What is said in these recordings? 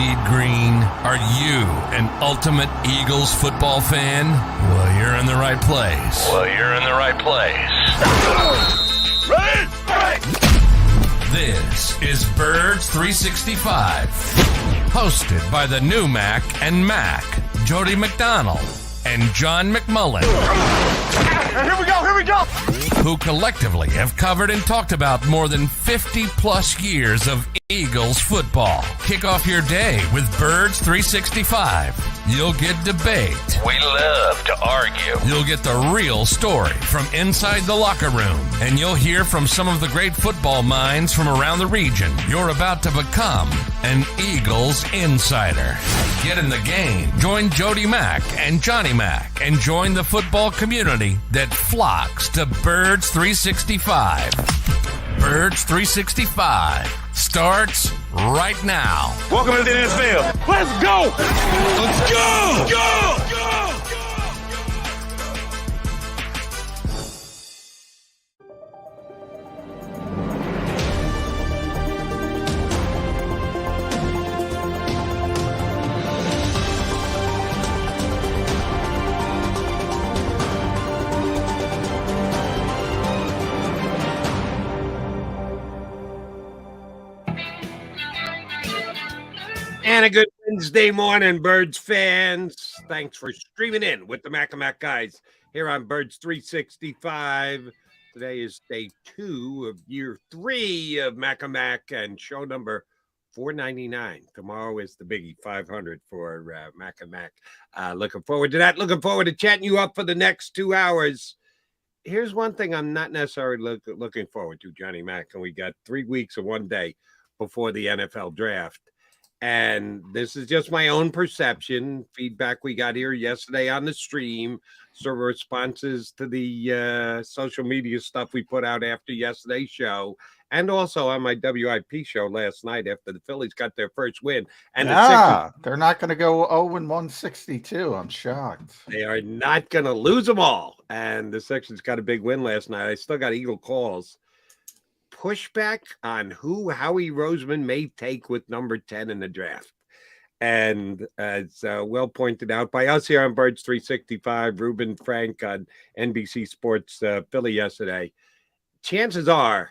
bleed green? Are you an ultimate Eagles football fan? Well, you're in the right place. Ready? This is Birds 365, hosted by the new Mac and Mac, Jody McDonald and John McMullen. Here we go! Who collectively have covered and talked about more than 50 plus years of Eagles football. Kick off your day with Birds 365. You'll get debate. We love to argue. You'll get the real story from inside the locker room. And you'll hear from some of the great football minds from around the region. You're about to become an Eagles insider. Get in the game. Join Jody Mack and Johnny Mack and join the football community that flocks to Birds 365. Birds 365 starts right now. Welcome to the NFL. Let's go! Let's go! Go! And a good Wednesday morning, Birds fans. Thanks for streaming in with the Mac and Mac guys here on Birds 365. Today is day 2 of year 3 of Mac and Mac and show number 499. Tomorrow is the biggie 500 for Mac and Mac. Looking forward to that. Looking forward to chatting you up for the next 2 hours. Here's one thing I'm not necessarily looking forward to, Johnny Mac, and we got 3 weeks or 1 day before the NFL draft. And this is just my own perception, feedback we got here yesterday on the stream, some responses to the social media stuff we put out after yesterday's show, and also on my WIP show last night after the Phillies got their first win. And they're not going to go 0-162. I'm shocked. They are not going to lose them all. And the Sixers got a big win last night. I still got Eagle calls. Pushback on who Howie Roseman may take with number 10 in the draft. And as well pointed out by us here on Birds 365, Ruben Frank on NBC Sports Philly yesterday, chances are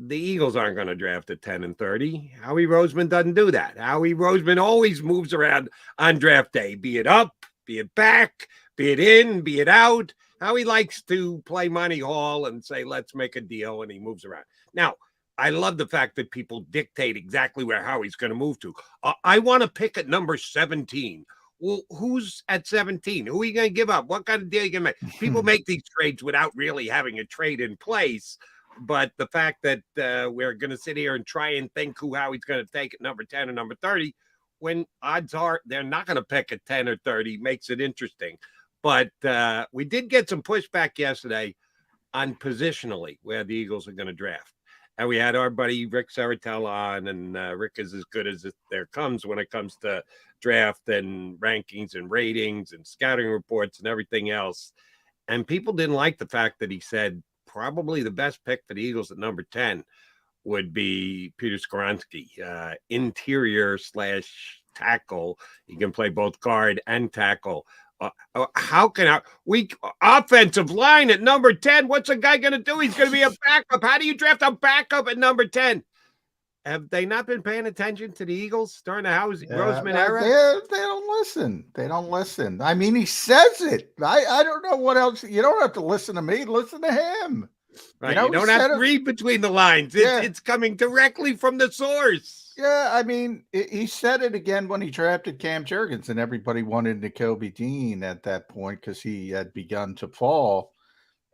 the Eagles aren't going to draft at 10 and 30. Howie Roseman doesn't do that. Howie Roseman always moves around on draft day, be it up, be it back, be it in, be it out. Howie likes to play Monty Hall and say, let's make a deal, and he moves around. Now, I love the fact that people dictate exactly where Howie's going to move to. I want to pick at number 17. Well, who's at 17? Who are you going to give up? What kind of deal are you going to make? People make these trades without really having a trade in place. But the fact that we're going to sit here and try and think who Howie's going to take at number 10 or number 30, when odds are they're not going to pick at 10 or 30, makes it interesting. But we did get some pushback yesterday on positionally where the Eagles are going to draft. And we had our buddy Rick Saratel on, and Rick is as good as there comes when it comes to draft and rankings and ratings and scouting reports and everything else. And people didn't like the fact that he said probably the best pick for the Eagles at number 10 would be Peter Skoronski, interior / tackle. He can play both guard and tackle. How can we offensive line at number 10? What's a guy going to do? He's going to be a backup. How do you draft a backup at number 10? Have they not been paying attention to the Eagles during the Roseman era? They don't listen. They don't listen. I mean, he says it. I don't know what else. You don't have to listen to me. Listen to him. Right. You don't have to read between the lines. It's coming directly from the source. Yeah, I mean, he said it again when he drafted Cam Jurgens, and everybody wanted Nakobe Dean at that point because he had begun to fall,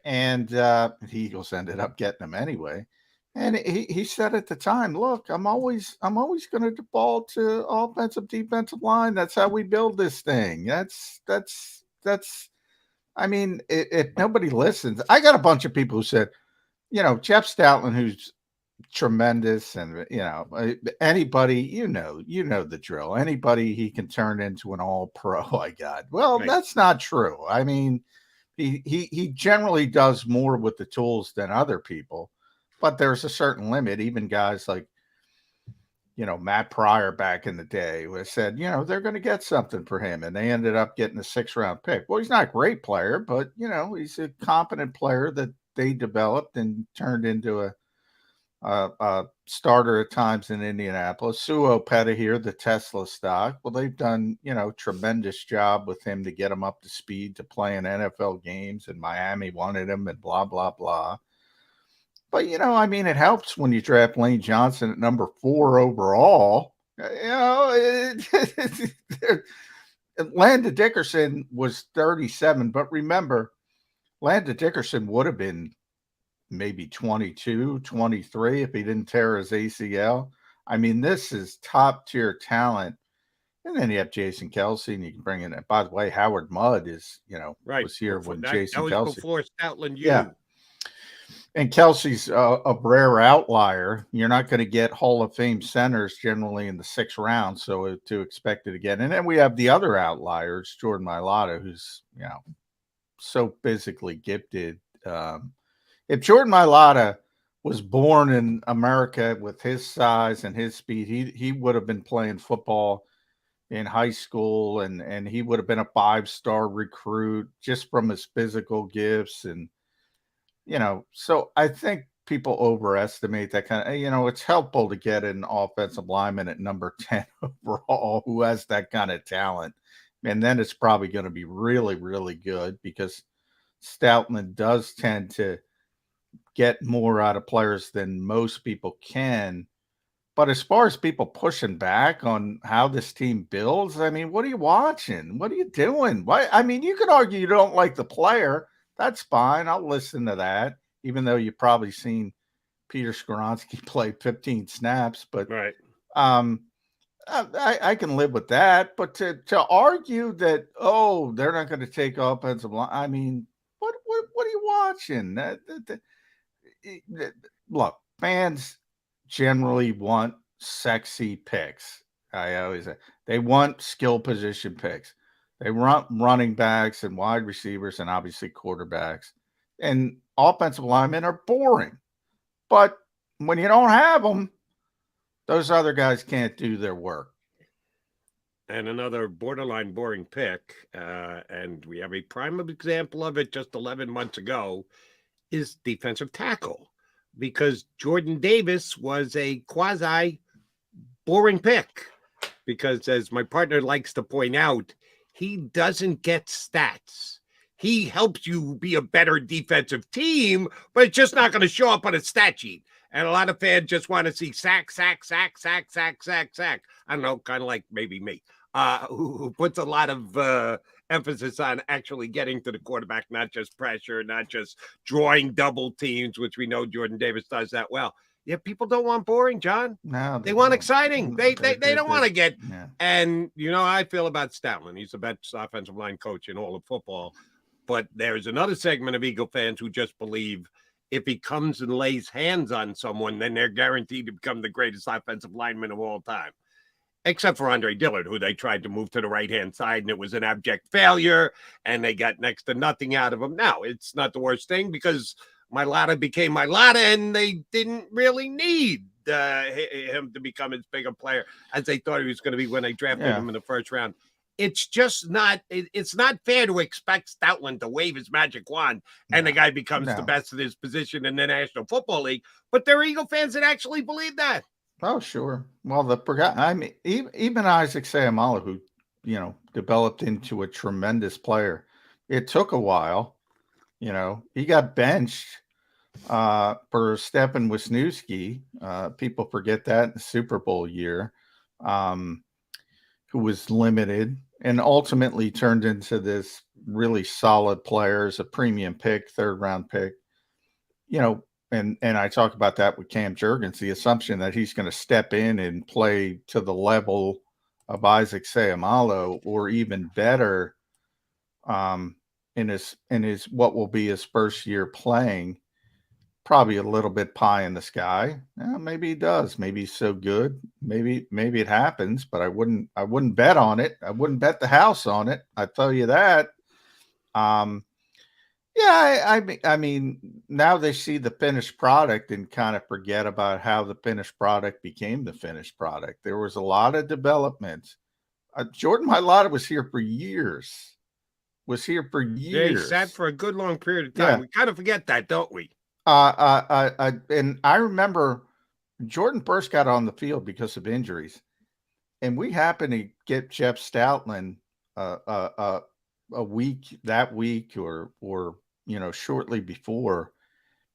and the Eagles ended up getting him anyway. And he said at the time, "Look, I'm always going to default to offensive, defensive line. That's how we build this thing. That's. I mean, if nobody listens, I got a bunch of people who said, Jeff Stoutland, who's tremendous, and anybody, you know the drill. Anybody he can turn into an all-pro. I got. Well, right. That's not true. I mean, he generally does more with the tools than other people, but there's a certain limit. Even guys like Matt Pryor back in the day said, they're going to get something for him. And they ended up getting a 6th-round pick. Well, he's not a great player, but, he's a competent player that they developed and turned into a starter at times in Indianapolis. Suo Petahir, the Tesla stock. Well, they've done, tremendous job with him to get him up to speed to play in NFL games, and Miami wanted him and blah, blah, blah. But, it helps when you draft Lane Johnson at number 4 overall. Landon Dickerson was 37, but remember, Landon Dickerson would have been maybe 22, 23 if he didn't tear his ACL. This is top-tier talent. And then you have Jason Kelsey, and you can bring in, by the way, Howard Mudd is, was here when Jason Kelsey. That was before Stoutland. Yeah. And Kelsey's a rare outlier. You're not going to get Hall of Fame centers generally in the 6th round, so to expect it again. And then we have the other outliers, Jordan Mailata, who's so physically gifted. If Jordan Mailata was born in America with his size and his speed, he would have been playing football in high school, and he would have been a 5-star recruit just from his physical gifts. And so I think people overestimate that kind of, it's helpful to get an offensive lineman at number 10 overall who has that kind of talent. And then it's probably going to be really, really good because Stoutland does tend to get more out of players than most people can. But as far as people pushing back on how this team builds, what are you watching? What are you doing? Why? You could argue you don't like the player. That's fine. I'll listen to that, even though you've probably seen Peter Skoronski play 15 snaps. But right. I can live with that. But to argue that, they're not going to take offensive line, what are you watching? Look, fans generally want sexy picks. I always say they want skill position picks. They want running backs and wide receivers and obviously quarterbacks. And offensive linemen are boring. But when you don't have them, those other guys can't do their work. And another borderline boring pick, and we have a prime example of it just 11 months ago, is defensive tackle. Because Jordan Davis was a quasi-boring pick. Because as my partner likes to point out, he doesn't get stats. He helps you be a better defensive team, but it's just not going to show up on a stat sheet. And a lot of fans just want to see sack, sack, sack, sack, sack, sack, sack. I don't know, kind of like maybe me, who puts a lot of emphasis on actually getting to the quarterback, not just pressure, not just drawing double teams, which we know Jordan Davis does that well. Yeah, people don't want boring, John. No, they want exciting. They don't want to get. Yeah. And how I feel about Stoutland. He's the best offensive line coach in all of football. But there's another segment of Eagle fans who just believe if he comes and lays hands on someone, then they're guaranteed to become the greatest offensive lineman of all time. Except for Andre Dillard, who they tried to move to the right-hand side, and it was an abject failure, and they got next to nothing out of him. Now, it's not the worst thing because Mailata became Mailata, and they didn't really need him to become as big a player as they thought he was going to be when they drafted him in the first round. It's just not – it's not fair to expect Stoutland to wave his magic wand and the guy becomes the best in his position in the National Football League. But there are Eagle fans that actually believe that. Oh, sure. Well, even Isaac Seumalo, who, developed into a tremendous player, it took a while. He got benched for Stefan Wisniewski. People forget that in the Super Bowl year, who was limited and ultimately turned into this really solid player as a premium pick, 3rd-round pick. And I talk about that with Cam Jurgens, the assumption that he's going to step in and play to the level of Isaac Seumalo or even better in his what will be his first year playing. Probably a little bit pie in the sky. Maybe he does. Maybe he's so good. Maybe it happens, but I wouldn't bet on it. I wouldn't bet the house on it. I tell you that. Yeah, I mean, now they see the finished product and kind of forget about how the finished product became the finished product. There was a lot of development. Jordan Mailata was here for years. Was here for Yeah, he sat years. for a good long period of time. Yeah. We kind of forget that, don't we? And I remember Jordan first got on the field because of injuries, and we happened to get Jeff Stoutland a week that week or shortly before,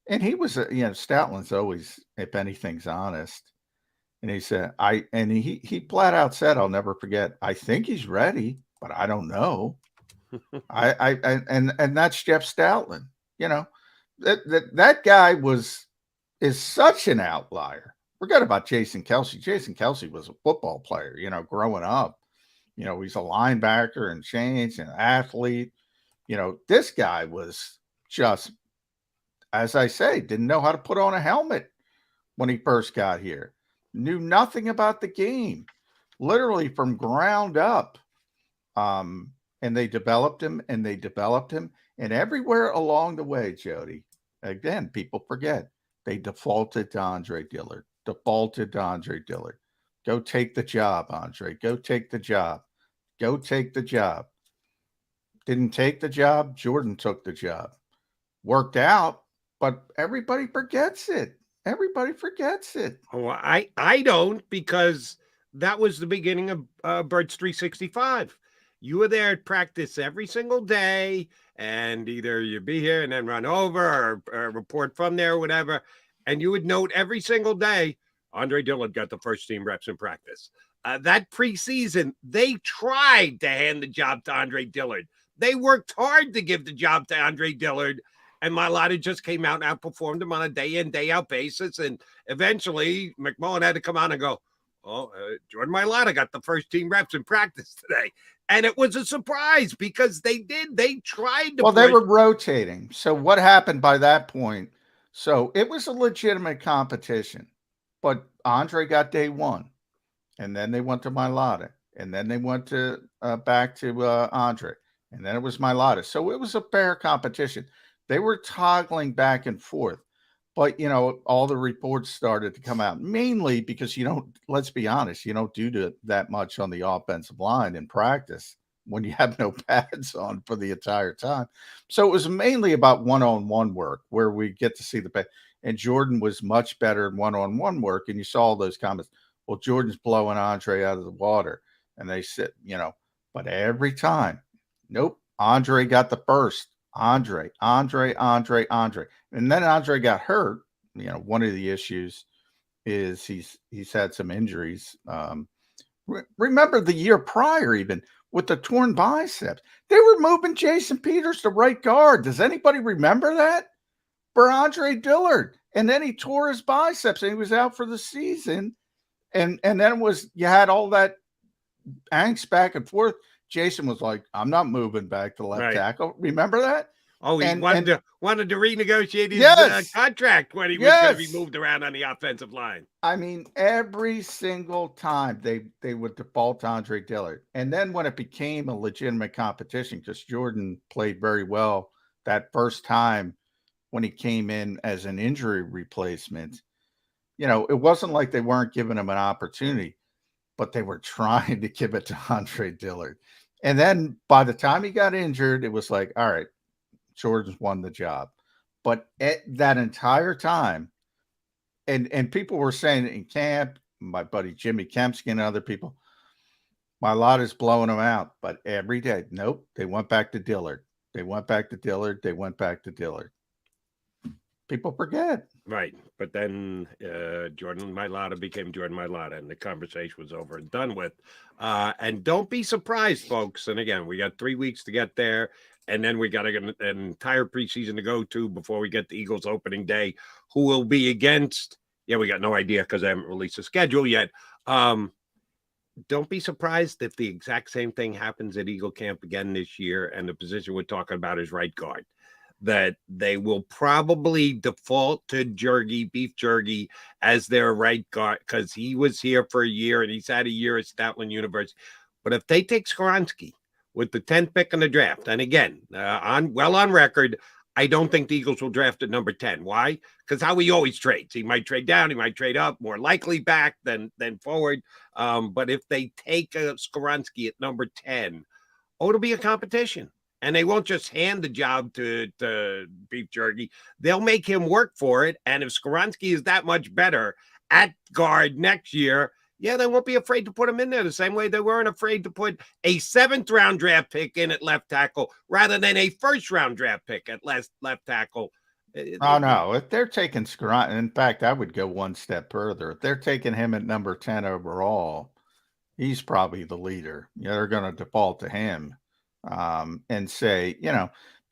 and he was Stoutland's always, if anything's, honest. And he said, he flat out said, I'll never forget, I think he's ready, but I don't know. And that's Jeff Stoutland. That guy is such an outlier. Forget about Jason Kelsey. Jason Kelsey was a football player, growing up. He's a linebacker and changed, an athlete. This guy was just, as I say, didn't know how to put on a helmet when he first got here. Knew nothing about the game, literally from ground up. And they developed him and they developed him. And everywhere along the way, Jody, again, people forget, they defaulted to Andre Dillard. Go take the job, Andre. Go take the job. Go take the job. Didn't take the job. Jordan took the job. Worked out, but everybody forgets it. Everybody forgets it. Oh, I don't, because that was the beginning of Birds 365. You were there at practice every single day, and either you'd be here and then run over or report from there or whatever. And you would note every single day, Andre Dillard got the first team reps in practice. That preseason, they tried to hand the job to Andre Dillard. They worked hard to give the job to Andre Dillard, and Mailata just came out and outperformed him on a day-in, day-out basis. And eventually, McMullen had to come on and go, Jordan Mailata got the first team reps in practice today. And it was a surprise because they tried to. Well, they were rotating. So what happened by that point? So it was a legitimate competition, but Andre got day one, and then they went to Mailata, and then they went to back to Andre, and then it was Mailata. So it was a fair competition. They were toggling back and forth, but all the reports started to come out, mainly because let's be honest, you don't do that much on the offensive line in practice when you have no pads on for the entire time. So it was mainly about one-on-one work where we get to see the pad. And Jordan was much better in one-on-one work. And you saw all those comments. Well, Jordan's blowing Andre out of the water. And they said, but every time, nope, Andre got the first. Andre. And then Andre got hurt. One of the issues is he's had some injuries. Remember the year prior, even with the torn biceps, they were moving Jason Peters to right guard. Does anybody remember that? For Andre Dillard. And then he tore his biceps and he was out for the season. And then you had all that angst back and forth. Jason was like, I'm not moving back to left tackle. Remember that? Oh, he wanted to renegotiate his contract when he was going to be moved around on the offensive line. I mean, every single time they would default to Andre Dillard. And then when it became a legitimate competition, because Jordan played very well that first time when he came in as an injury replacement, it wasn't like they weren't giving him an opportunity, but they were trying to give it to Andre Dillard. And then by the time he got injured, it was like, all right, Jordan's won the job. But at that entire time, and people were saying in camp, my buddy Jimmy Kempsky and other people, Mailata's blowing them out. But every day, nope, they went back to Dillard. People forget. Right. But then Jordan Mailata became Jordan Mailata, and the conversation was over and done with. And don't be surprised, folks. And again, we got 3 weeks to get there. And then we got an entire preseason to go to before we get the Eagles opening day, who will be against. Yeah, we got no idea because I haven't released a schedule yet. Don't be surprised if the exact same thing happens at Eagle Camp again this year. And the position we're talking about is right guard, that they will probably default to Beef Jergy as their right guard because he was here for a year and he's had a year at Stoutland University. But if they take Skoronski with the 10th pick in the draft, and again, on record, I don't think the Eagles will draft at number 10. Why? Because how he always trades. He might trade down, he might trade up, more likely back than forward. But if they take a Skoronski at number 10, it'll be a competition. And they won't just hand the job to Beef Jerky. They'll make him work for it. And if Skoronski is that much better at guard next year, yeah, they won't be afraid to put him in there the same way they weren't afraid to put a 7th-round draft pick in at left tackle rather than a 1st-round draft pick at left tackle. Oh, no. If they're taking Skoronski, in fact, I would go one step further. If they're taking him at number 10 overall, he's probably the leader. They're going to default to him and say,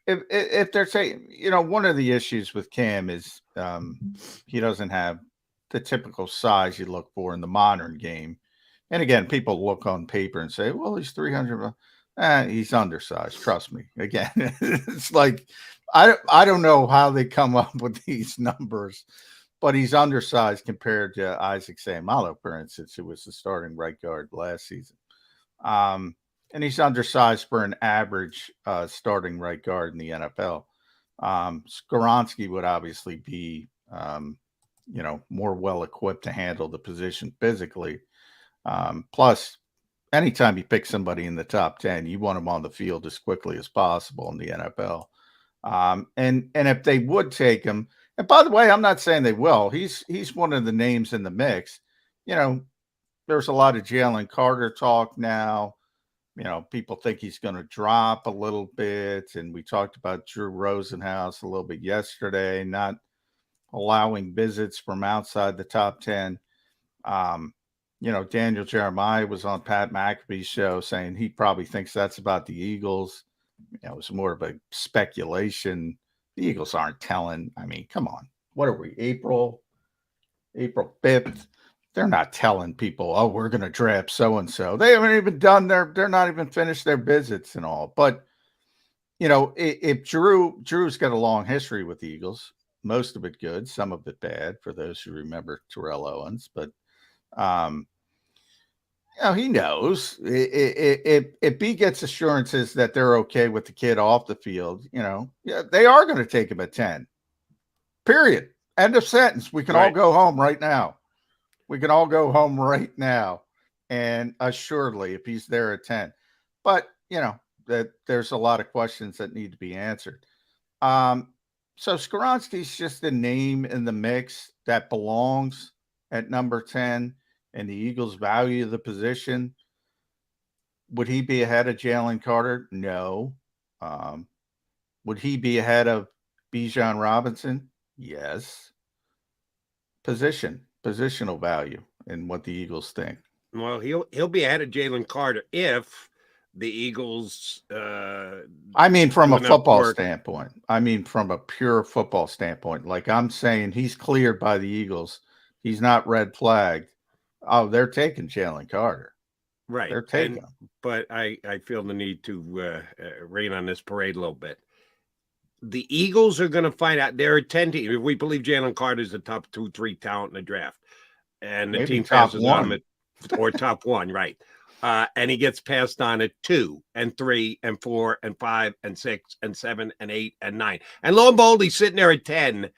if they're saying, one of the issues with Cam is he doesn't have the typical size you look for in the modern game. And again, people look on paper and say, well, he's 300. He's undersized. Trust me. Again, it's like, I don't know how they come up with these numbers, but he's undersized compared to Isaac Seumalo, for instance, who was the starting right guard last season. And he's undersized for an average starting right guard in the NFL. Skoronski would obviously be, more well-equipped to handle the position physically. Plus, anytime you pick somebody in the top 10, you want them on the field as quickly as possible in the NFL. And if they would take him, and by the way, I'm not saying they will. He's one of the names in the mix. There's a lot of Jalen Carter talk now. People think he's going to drop a little bit. And we talked about Drew Rosenhaus a little bit yesterday, not allowing visits from outside the top 10. Daniel Jeremiah was on Pat McAfee's show saying he probably thinks that's about the Eagles. It was more of a speculation. The Eagles aren't telling. I mean, come on. What are we, April 5th? They're not telling people, oh, we're going to draft so-and-so. They haven't even done they're not even finished their visits and all. But, if Drew's got a long history with the Eagles, most of it good, some of it bad for those who remember Terrell Owens. But, he knows if he gets assurances that they're okay with the kid off the field, they are going to take him at 10. Period. End of sentence. We can all go home right now. And assuredly, if he's there at 10. But, that there's a lot of questions that need to be answered. So Skoronski's just a name in the mix that belongs at number 10, and the Eagles value the position. Would he be ahead of Jalen Carter? No. Would he be ahead of Bijan Robinson? Yes. Positional value and what the Eagles think. Well, he'll be ahead of Jalen Carter if the Eagles. I mean, from a football standpoint. I mean, from a pure football standpoint. Like I'm saying, he's cleared by the Eagles. He's not red flagged. Oh, they're taking Jalen Carter. Right. They're taking him. But I feel the need to rain on this parade a little bit. The Eagles are going to find out. There are 10 teams. If we believe Jalen Carter is the top 2-3 talent in the draft, and the Maybe team top passes one. on him or top 1, right? And he gets passed on at 2 and 3 and 4 and 5 and 6 and 7 and 8 and 9. And lo and behold, he's sitting there at 10.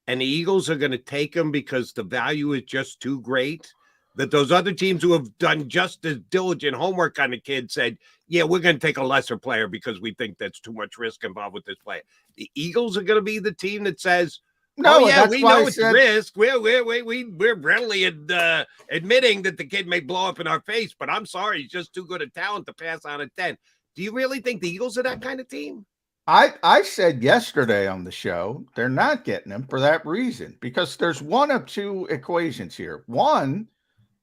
And the Eagles are going to take him because the value is just too great. That those other teams who have done just as diligent homework on the kid said, yeah, we're going to take a lesser player because we think that's too much risk involved with this player. The Eagles are going to be the team that says, No, oh, yeah, we know it's said, risk. We're readily admitting that the kid may blow up in our face, but I'm sorry, he's just too good a talent to pass on at 10. Do you really think the Eagles are that kind of team? I said yesterday on the show, they're not getting him for that reason, because there's one of two equations here. One,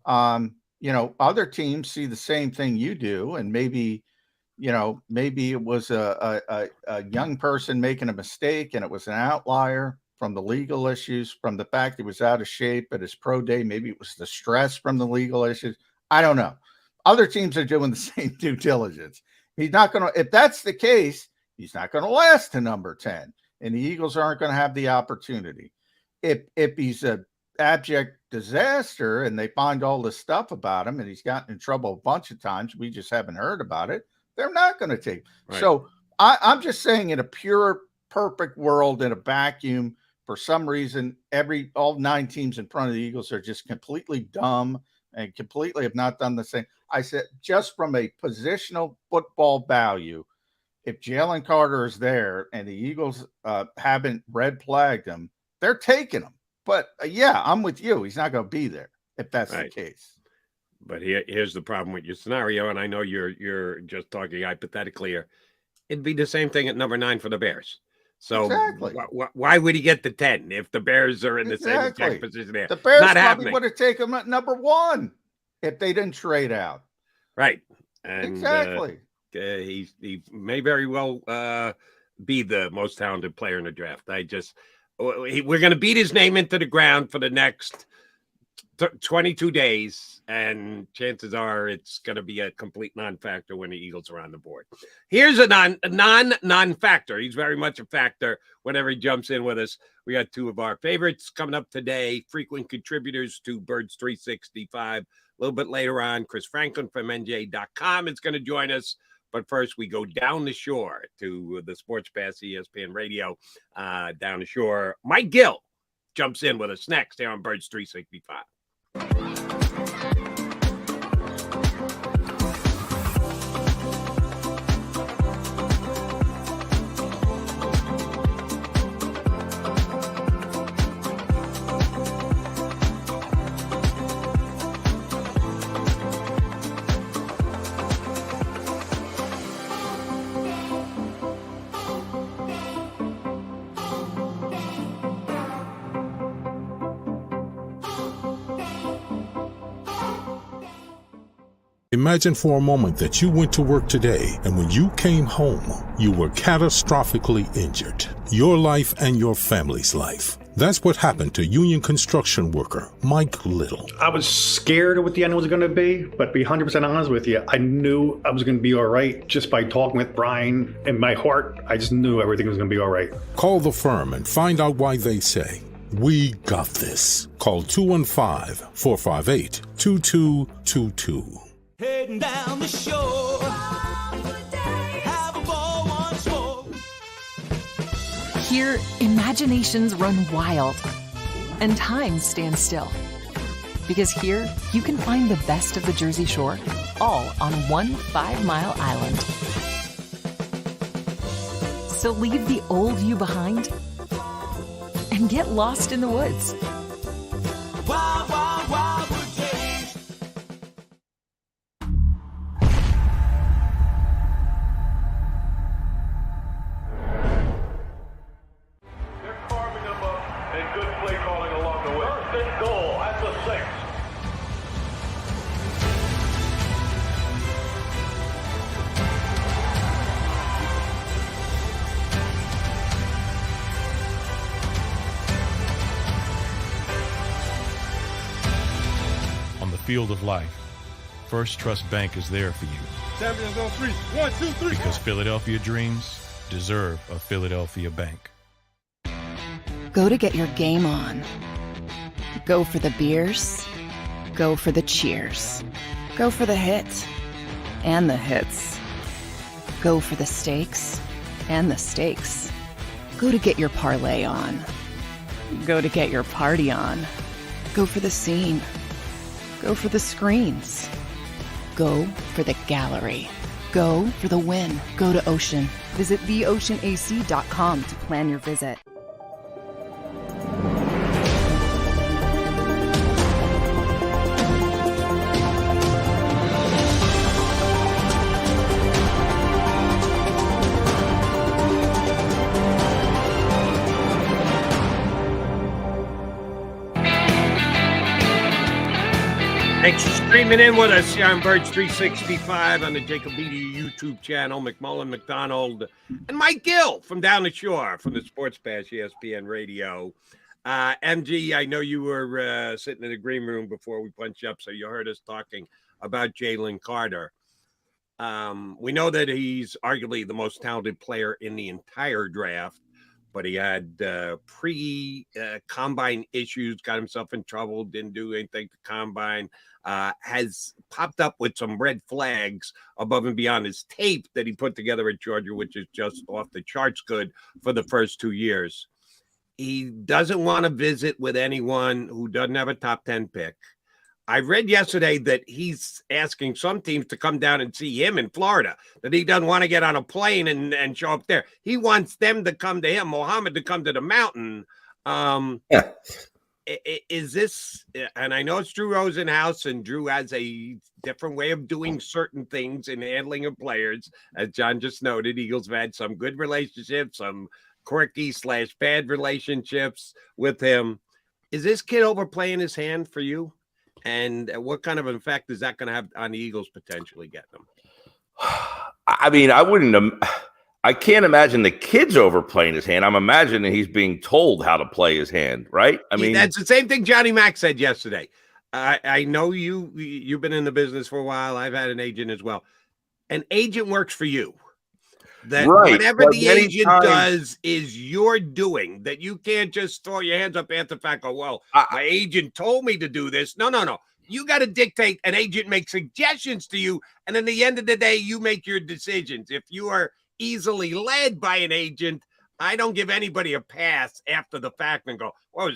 other teams see the same thing you do, and maybe it was a young person making a mistake and it was an outlier from the legal issues, from the fact he was out of shape at his pro day. Maybe it was the stress from the legal issues. I don't know. Other teams are doing the same due diligence. He's not going to, if that's the case, he's not going to last to number 10, and the Eagles aren't going to have the opportunity. If he's a abject disaster and they find all this stuff about him and he's gotten in trouble a bunch of times, we just haven't heard about it, they're not going to take. Right. So I'm just saying, in a pure perfect world in a vacuum, for some reason, all 9 teams in front of the Eagles are just completely dumb and completely have not done the same. I said, just from a positional football value, if Jalen Carter is there and the Eagles haven't red flagged him, they're taking him. But yeah, I'm with you. He's not going to be there if that's the case. But here's the problem with your scenario, and I know you're just talking hypothetically here. It'd be the same thing at number 9 for the Bears. So exactly. Why would he get the 10 if the Bears are in the same exact position there? The Bears Not probably happening. would have taken him at number 1 if they didn't trade out. Right. And, exactly. He may very well be the most talented player in the draft. We're going to beat his name into the ground for the next 22 days, and chances are it's going to be a complete non-factor when the Eagles are on the board. Here's a non-factor. He's very much a factor whenever he jumps in with us. We got 2 of our favorites coming up today, frequent contributors to Birds 365. A little bit later on, Chris Franklin from NJ.com is going to join us. But first, we go down the shore to the Sports Pass ESPN Radio. Down the shore, Mike Gill jumps in with us next here on Birds 365. Imagine for a moment that you went to work today and when you came home, you were catastrophically injured. Your life and your family's life. That's what happened to union construction worker Mike Little. I was scared of what the end was going to be, but to be 100% honest with you, I knew I was going to be all right just by talking with Brian. In my heart, I just knew everything was going to be all right. Call the firm and find out why they say, "We got this." Call 215-458-2222. Heading down the shore, have a ball once more. Here, imaginations run wild and time stands still. Because here, you can find the best of the Jersey Shore, all on one 5-mile island. So leave the old you behind and get lost in the woods. Wild, wild, wild wood days. They're carving them up and good play calling along the way. First and goal at the 6. On the field of life, First Trust Bank is there for you. Champions on 3. 1, 2, 3. Because Philadelphia dreams deserve a Philadelphia bank. Go to get your game on. Go for the beers. Go for the cheers. Go for the hit and the hits. Go for the stakes and the stakes. Go to get your parlay on. Go to get your party on. Go for the scene. Go for the screens. Go for the gallery. Go for the win. Go to Ocean. Visit theoceanac.com to plan your visit. Thanks for streaming in with us here on Birds 365 on the JAKIB YouTube channel. McMullen, McDonald, and Mike Gill from down the shore from the Sports Pass ESPN Radio. MG, I know you were sitting in the green room before we punched up, so you heard us talking about Jalen Carter. We know that he's arguably the most talented player in the entire draft, but he had pre-combine issues, got himself in trouble, didn't do anything to combine, has popped up with some red flags above and beyond his tape that he put together at Georgia, which is just off the charts good for the first 2 years. He doesn't want to visit with anyone who doesn't have a top 10 pick. I read yesterday that he's asking some teams to come down and see him in Florida, that he doesn't want to get on a plane and show up there. He wants them to come to him, Mohammed to come to the mountain. Is this, and I know it's Drew Rosenhaus, and Drew has a different way of doing certain things in handling of players. As John just noted, Eagles have had some good relationships, some quirky/bad relationships with him. Is this kid overplaying his hand for you? And what kind of an effect is that going to have on the Eagles potentially getting them? I mean, I can't imagine the kid's overplaying his hand. I'm imagining he's being told how to play his hand, right? I mean, that's the same thing Johnny Mack said yesterday. I know you've been in the business for a while. I've had an agent as well. An agent works for you. That right. Whatever the agent does is your doing, that you can't just throw your hands up after the fact, go, well, my agent told me to do this. No. You got to dictate. An agent makes suggestions to you, and at the end of the day, you make your decisions. If you are easily led by an agent, I don't give anybody a pass after the fact and go, well,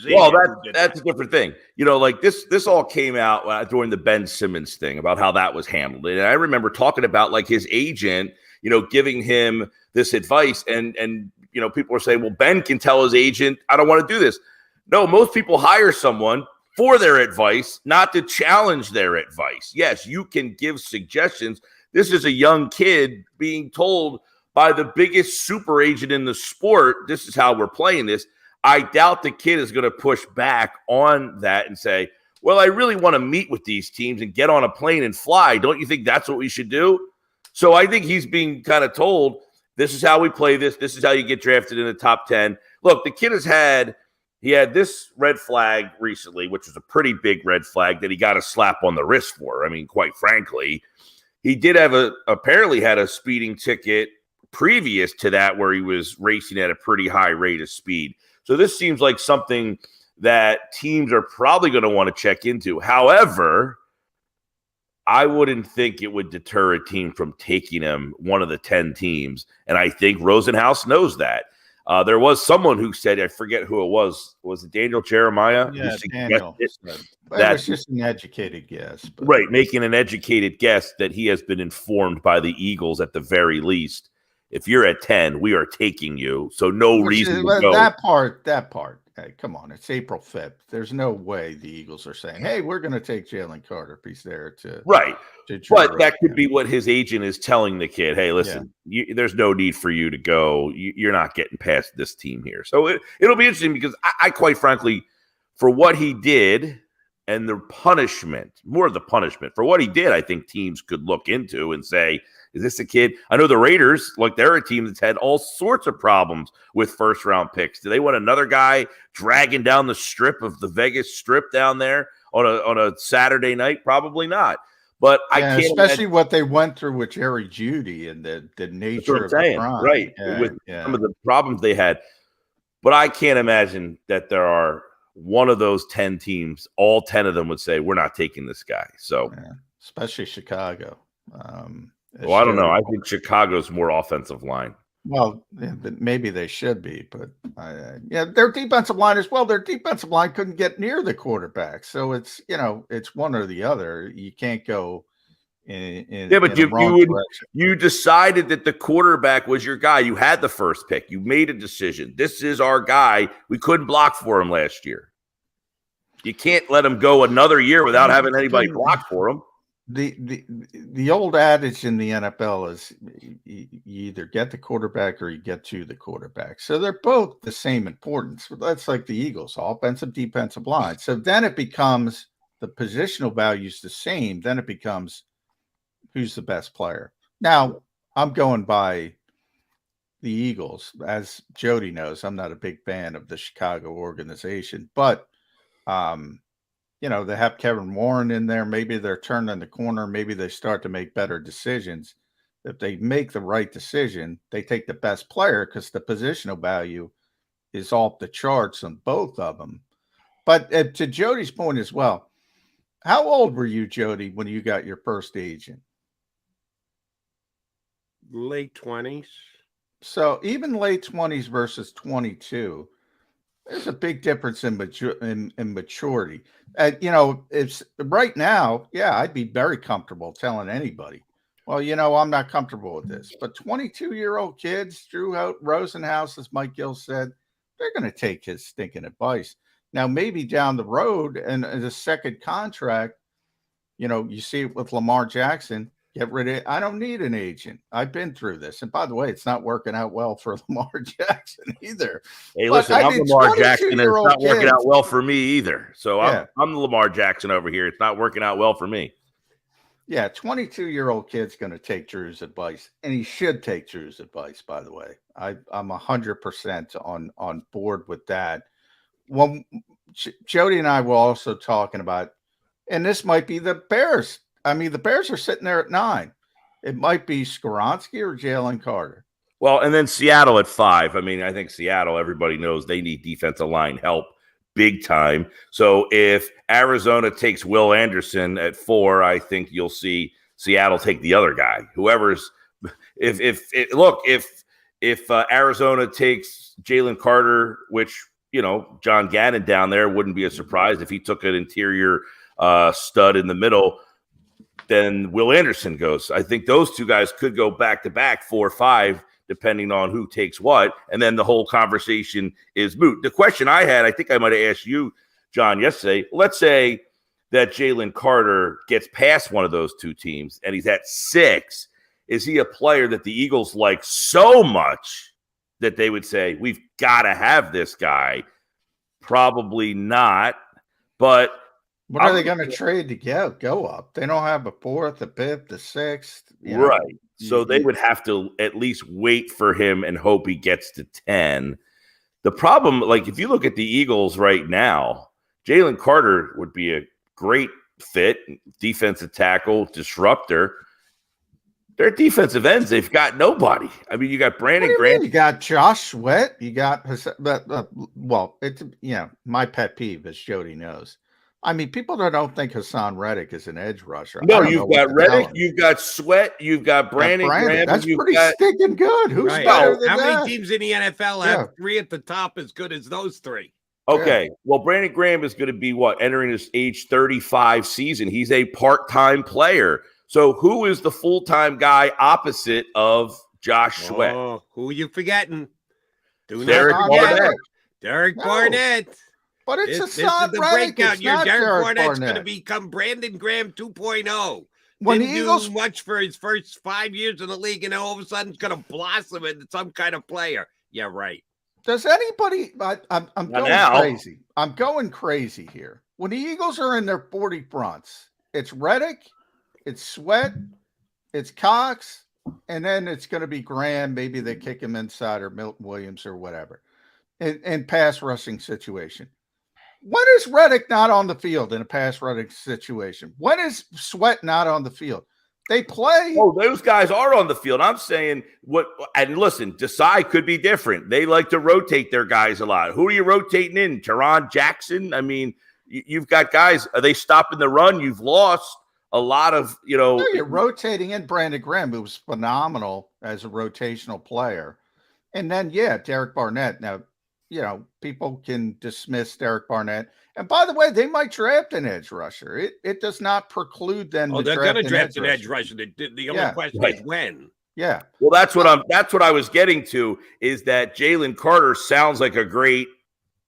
that's a different thing. You know, like this all came out during the Ben Simmons thing about how that was handled. And I remember talking about like his agent, you know, giving him this advice, and you know, people were saying, well, Ben can tell his agent, I don't want to do this. No, most people hire someone for their advice, not to challenge their advice. Yes, you can give suggestions. This is a young kid being told by the biggest super agent in the sport, this is how we're playing this. I doubt the kid is going to push back on that and say, well, I really want to meet with these teams and get on a plane and fly. Don't you think that's what we should do? So I think he's being kind of told, this is how we play this. This is how you get drafted in the top 10. Look, the kid had this red flag recently, which was a pretty big red flag that he got a slap on the wrist for. I mean, quite frankly, he did have apparently had a speeding ticket previous to that where he was racing at a pretty high rate of speed. So this seems like something that teams are probably going to want to check into. However, I wouldn't think it would deter a team from taking him one of the 10 teams. And I think Rosenhaus knows that. There was someone who said, I forget who it was. Was it Daniel Jeremiah? Yeah, Daniel. That was just an educated guess. But. Right, making an educated guess that he has been informed by the Eagles at the very least. If you're at 10, we are taking you. So no reason to go. That part. Hey, come on. It's April 5th. There's no way the Eagles are saying, hey, we're going to take Jalen Carter if he's there to. Right. But that could be what his agent is telling the kid. Hey, listen, there's no need for you to go. You're not getting past this team here. So it'll be interesting because I quite frankly, for what he did and the punishment, more of the punishment for what he did, I think teams could look into and say, is this a kid? I know the Raiders, like they're a team that's had all sorts of problems with first-round picks. Do they want another guy dragging down the strip of the Vegas Strip down there on a Saturday night? Probably not. But I can't especially what they went through with Jerry Jeudy and the nature of the crime. Right, with some of the problems they had. But I can't imagine that there are one of those 10 teams, all 10 of them would say, we're not taking this guy. So, especially Chicago. Well, I don't know. I think Chicago's more offensive line. Well, maybe they should be, but their defensive line as well. Their defensive line couldn't get near the quarterback, so it's one or the other. You can't go in but you decided that the quarterback was your guy. You had the first pick. You made a decision. This is our guy. We couldn't block for him last year. You can't let him go another year without having anybody block for him. The old adage in the NFL is you either get the quarterback or you get to the quarterback. So they're both the same importance. That's like the Eagles, offensive, defensive line. So then it becomes the positional values the same. Then it becomes who's the best player. Now I'm going by the Eagles. As Jody knows, I'm not a big fan of the Chicago organization, but they have Kevin Warren in there. Maybe they're turning the corner. Maybe they start to make better decisions. If they make the right decision, they take the best player because the positional value is off the charts on both of them. But to Jody's point as well, how old were you, Jody, when you got your first agent? Late 20s. So even late 20s versus 22, there's a big difference in maturity. It's right now, yeah, I'd be very comfortable telling anybody, well, I'm not comfortable with this. But 22-year-old kids, Drew Rosenhaus, as Mike Gill said, they're going to take his stinking advice. Now, maybe down the road and the second contract, you see it with Lamar Jackson. Get rid of it. I don't need an agent. I've been through this. And by the way, it's not working out well for Lamar Jackson either. Hey, listen, I'm Lamar Jackson, and it's not working out well for me either. So I'm the Lamar Jackson over here. It's not working out well for me. Yeah, 22-year-old kid's going to take Drew's advice, and he should take Drew's advice, by the way. I'm 100% on board with that. Well, Jody and I were also talking about, and this might be the Bears. I mean, the Bears are sitting there at 9. It might be Skoronski or Jalen Carter. Well, and then Seattle at 5. I mean, I think Seattle, everybody knows they need defensive line help big time. So if Arizona takes Will Anderson at 4, I think you'll see Seattle take the other guy. Whoever's if Arizona takes Jalen Carter, which John Gannon down there wouldn't be a surprise if he took an interior stud in the middle. Then Will Anderson goes. I think those two guys could go back to back 4 or 5, depending on who takes what. And then the whole conversation is moot. The question I had, I think I might have asked you, John, yesterday. Let's say that Jalen Carter gets past one of those two teams and he's at 6. Is he a player that the Eagles like so much that they would say, we've got to have this guy? Probably not. But what are they going to trade to go up? They don't have a 4th, a 5th, a 6th. Right. So they would have to at least wait for him and hope he gets to 10. The problem, like if you look at the Eagles right now, Jalen Carter would be a great fit, defensive tackle, disruptor. Their defensive ends, they've got nobody. I mean, you got Brandon Graham. You got Josh Sweat. You got, well, it's, my pet peeve, as Jody knows. I mean, people don't think Hassan Reddick is an edge rusher. No, you've got Reddick, you've got Sweat, you've got Brandon Graham. That's pretty stinking good. Who's better than How that? many teams in the NFL have 3 at the top as good as those 3? Okay, well, Brandon Graham is going to be entering his age 35 season. He's a part-time player. So who is the full-time guy opposite of Josh Sweat? Oh, who are you forgetting? Derek Barnett. Derek Barnett. But it's this is the breakout. Your Derek Barnett's going to become Brandon Graham 2.0. When Didn't the Eagles do much for his first 5 years in the league, and then all of a sudden it's going to blossom into some kind of player. Yeah, right. Does anybody? I'm going crazy. I'm going crazy here. When the Eagles are in their 40 fronts, it's Reddick, it's Sweat, it's Cox, and then it's going to be Graham. Maybe they kick him inside or Milton Williams or whatever in pass rushing situation. When is Reddick not on the field in a pass rushing situation? When is Sweat not on the field? They play. Oh, those guys are on the field. I'm saying and listen, Desai could be different. They like to rotate their guys a lot. Who are you rotating in? Teron Jackson? I mean, you've got guys. Are they stopping the run? You've lost a lot of, No, you're rotating in Brandon Graham, who was phenomenal as a rotational player. And then, Derek Barnett. Now, people can dismiss Derek Barnett. And by the way, they might draft an edge rusher. It does not preclude them. They're going to draft an edge rusher. The only question is when. Yeah. Well, that's what I was getting to, is that Jalen Carter sounds like a great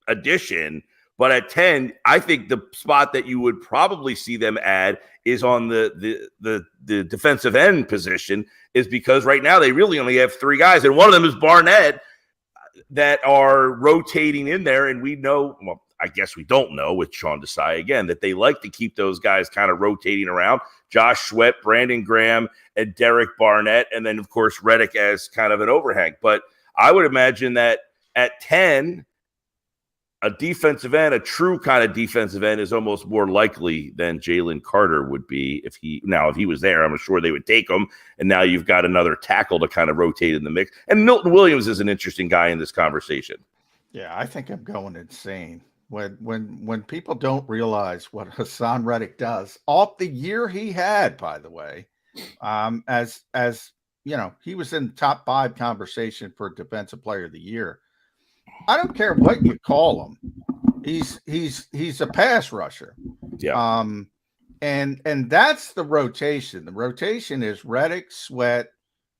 addition, but at 10, I think the spot that you would probably see them add is on the defensive end position, is because right now they really only have 3 guys, and one of them is Barnett, that are rotating in there. And we know, well, I guess we don't know with Sean Desai again, that they like to keep those guys kind of rotating around. Josh Sweat, Brandon Graham, and Derek Barnett. And then, of course, Reddick as kind of an overhang. But I would imagine that at 10, a defensive end, a true kind of defensive end, is almost more likely than Jalen Carter would be if he was there. I'm sure they would take him. And now you've got another tackle to kind of rotate in the mix. And Milton Williams is an interesting guy in this conversation. Yeah, I think I'm going insane. When people don't realize what Hassan Reddick does off the year he had, by the way, as you know, he was in top 5 conversation for defensive player of the year. I don't care what you call him. He's a pass rusher. Yeah. And that's the rotation. The rotation is Reddick, Sweat,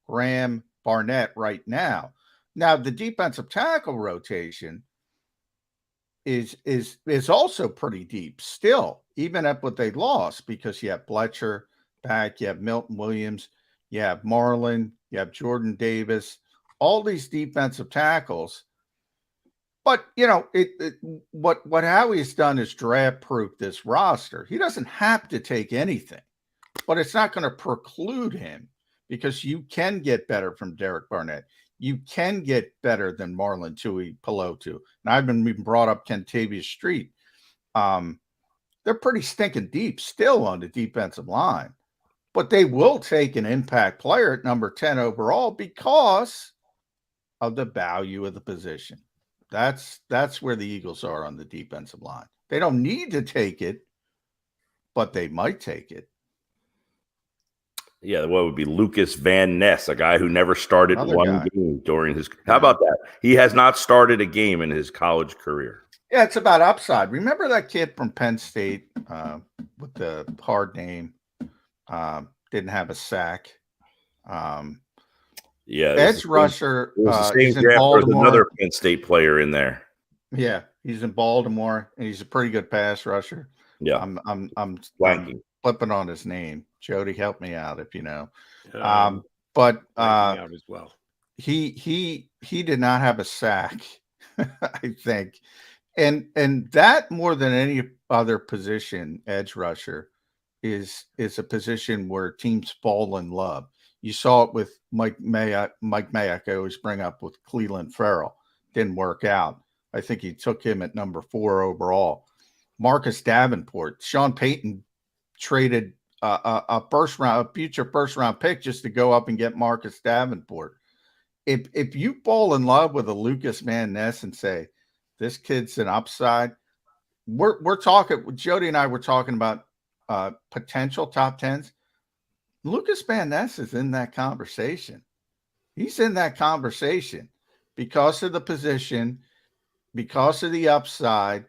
Graham, Barnett right now. Now the defensive tackle rotation is also pretty deep still, even at what they lost, because you have Fletcher back, you have Milton Williams, you have Marlin, you have Jordan Davis, all these defensive tackles. But you know, what Howie's done is draft proof this roster. He doesn't have to take anything, but it's not going to preclude him, because you can get better from Derek Barnett. You can get better than Marlon Tui Pelotu. And I've been brought up Kentavious Street. They're pretty stinking deep still on the defensive line, but they will take an impact player at number 10 overall because of the value of the position. That's where the Eagles are on the defensive line. They don't need to take it, but they might take it. Yeah, what would be Lucas Van Ness, a guy who never started one game during his. How about that? He has not started a game in his college career. Yeah, it's about upside. Remember that kid from Penn State with the hard name, didn't have a sack. Yeah, edge rusher. It was the same draft. There's another Penn State player in there. Yeah, he's in Baltimore, and he's a pretty good pass rusher. Yeah, I'm flipping on his name. Jody, help me out if you know. But out as well. He did not have a sack, I think, and that more than any other position, edge rusher is a position where teams fall in love. You saw it with Mike Mayock. I always bring up with Cleveland Farrell. Didn't work out. I think he took him at number 4 overall. Marcus Davenport. Sean Payton traded a future first round pick just to go up and get Marcus Davenport. If you fall in love with a Lucas Van Ness and say this kid's an upside, we're talking. Jody and I were talking about potential top 10s. Lucas Van Ness is in that conversation. He's in that conversation because of the position, because of the upside.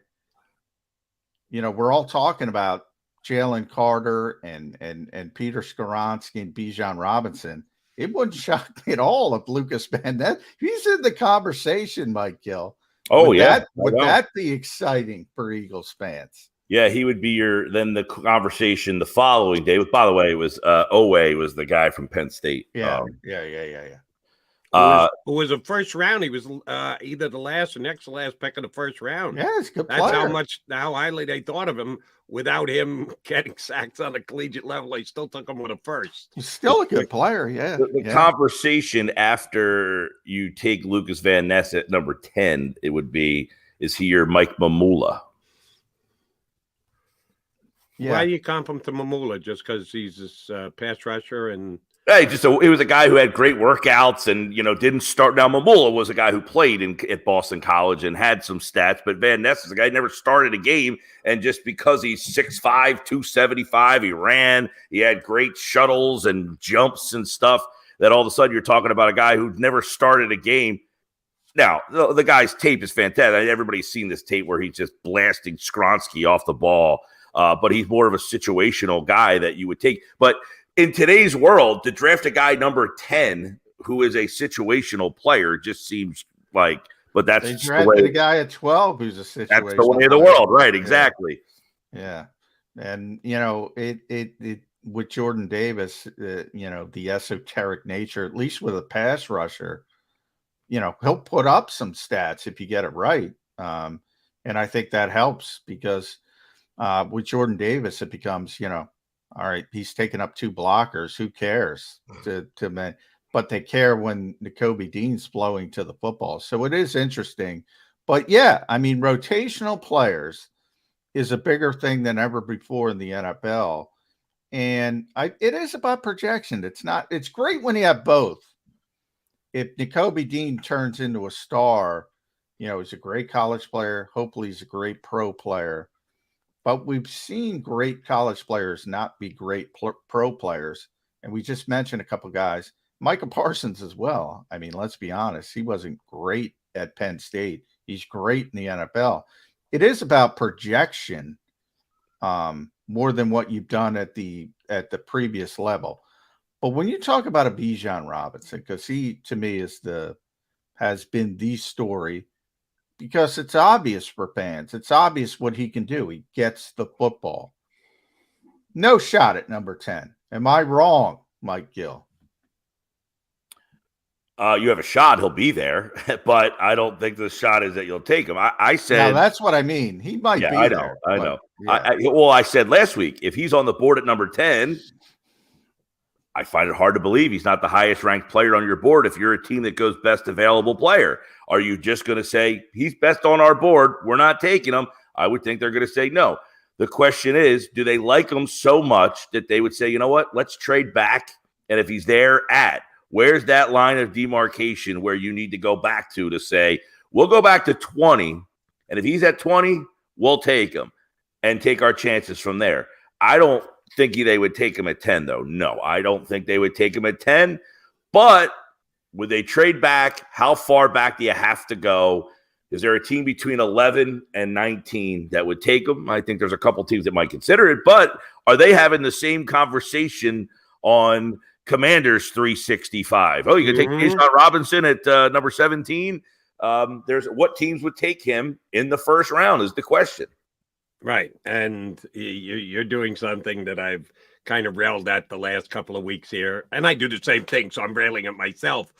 You know, we're all talking about Jalen Carter and Peter Skoronski and Bijan Robinson. It wouldn't shock me at all if Lucas Van Ness, he's in the conversation, Mike Gill. Oh, Would that be exciting for Eagles fans? Yeah, he would be then the conversation the following day. By the way, it was Owe was the guy from Penn State. Yeah. Who was a first round. He was either the last or next to last pick of the first round. Yeah, it's a good That's player. how highly they thought of him. Without him getting sacks on a collegiate level, they still took him with a first. He's still a good player, yeah. The conversation after you take Lucas Van Ness at number 10, it would be, is he your Mike Mamula? Yeah. Why do you comp him to Mamula? Just because he's this pass rusher and Hey, it was a guy who had great workouts and, didn't start. Now, Mamula was a guy who played at Boston College and had some stats, but Van Ness is a guy who never started a game. And just because he's 6'5", 275, he ran, he had great shuttles and jumps and stuff, that all of a sudden you're talking about a guy who never started a game. Now, the guy's tape is fantastic. Everybody's seen this tape where he's just blasting Skoronski off the ball, but he's more of a situational guy that you would take. But in today's world, to draft a guy number 10 who is a situational player just seems like, but that's they drafted a guy at 12 who's a situational. That's the way of the world, right? Exactly. Yeah. And it with Jordan Davis, the esoteric nature, at least with a pass rusher, he'll put up some stats if you get it right. And I think that helps because with Jordan Davis, it becomes, all right, he's taking up 2 blockers. Who cares to men? But they care when Nakobe Dean's flowing to the football. So it is interesting. But yeah, I mean, rotational players is a bigger thing than ever before in the NFL. And it is about projection. It's great when you have both. If Nakobe Dean turns into a star You know, he's a great college player. Hopefully he's a great pro player. But we've seen great college players not be great pro players. And we just mentioned a couple guys. Micah Parsons as well. I mean, let's be honest. He wasn't great at Penn State. He's great in the NFL. It is about projection more than what you've done at the previous level. But when you talk about a Bijan Robinson, because he, to me, has been the story, because it's obvious for fans. It's obvious what he can do. He gets the football. No shot at number 10. Am I wrong, Mike Gill? You have a shot. He'll be there, but I don't think the shot is that you'll take him. I said, no, that's what I mean. He might be I know, there. I know. Yeah. I said last week, if he's on the board at number 10, I find it hard to believe he's not the highest ranked player on your board. If you're a team that goes best available player, are you just going to say he's best on our board, we're not taking him? I would think they're going to say no. The question is, do they like him so much that they would say, you know what, let's trade back? And if he's there where's that line of demarcation where you need to go back to say, we'll go back to 20, and if he's at 20, we'll take him and take our chances from there. I don't think they would take him at 10, though. No, I don't think they would take him at 10. But would they trade back? How far back do you have to go? Is there a team between 11 and 19 that would take him? I think there's a couple teams that might consider it. But are they having the same conversation on Commanders 365? Oh, you can take Bijan Robinson at number 17. There's what teams would take him in the first round is the question. Right. And you're doing something that I've kind of railed at the last couple of weeks here. And I do the same thing, so I'm railing at myself.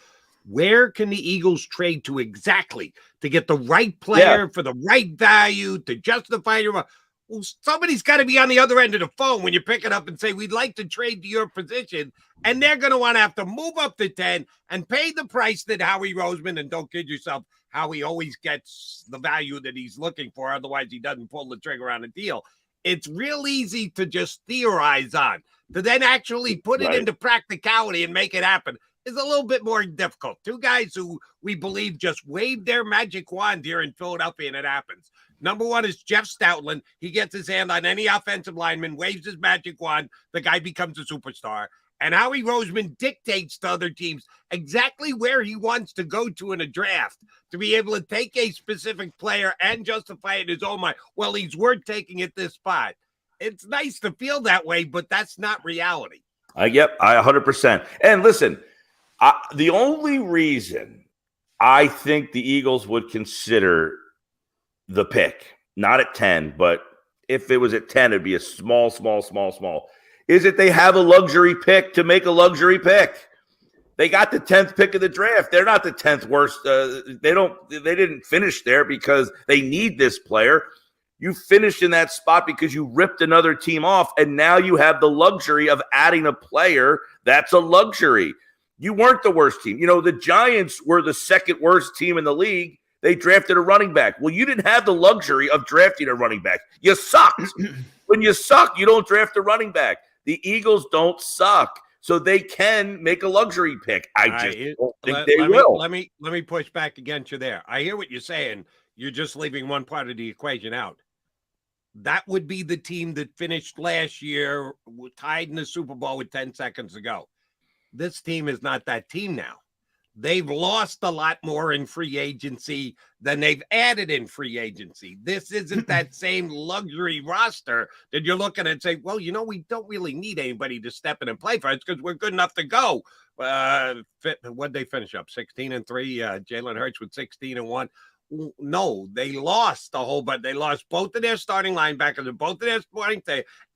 Where can the Eagles trade to exactly to get the right player for the right value to justify your? Well, somebody's got to be on the other end of the phone when you pick it up and say, we'd like to trade to your position. And they're going to want to have to move up to 10 and pay the price that Howie Roseman, and don't kid yourself, Howie always gets the value that he's looking for. Otherwise, he doesn't pull the trigger on a deal. It's real easy to just theorize on. To then actually put it into practicality and make it happen is a little bit more difficult. Two guys who we believe just waved their magic wand here in Philadelphia, and it happens. Number one is Jeff Stoutland. He gets his hand on any offensive lineman, waves his magic wand, the guy becomes a superstar. And Howie Roseman dictates to other teams exactly where he wants to go to in a draft to be able to take a specific player and justify it in his own mind. Well, he's worth taking at this spot. It's nice to feel that way, but that's not reality. Yep, I 100%. And listen, the only reason I think the Eagles would consider the pick, not at 10, but if it was at 10, it'd be a small, is that they have a luxury pick to make a luxury pick. They got the 10th pick of the draft. They're not the 10th worst. They didn't finish there because they need this player. You finished in that spot because you ripped another team off, and now you have the luxury of adding a player. That's a luxury. You weren't the worst team. You know, the Giants were the second worst team in the league. They drafted a running back. Well, you didn't have the luxury of drafting a running back. You sucked. When you suck, you don't draft a running back. The Eagles don't suck, so they can make a luxury pick. I just don't think they will. Let me push back against you there. I hear what you're saying. You're just leaving one part of the equation out. That would be the team that finished last year tied in the Super Bowl with 10 seconds to go. This team is not that team now. They've lost a lot more in free agency than they've added in free agency. This isn't that same luxury roster that you're looking at and say, well, you know, we don't really need anybody to step in and play for us because we're good enough to go. What'd they finish up? 16-3. Jalen Hurts with 16-1. No, they lost the whole, but they lost both of their starting linebackers and both of their starting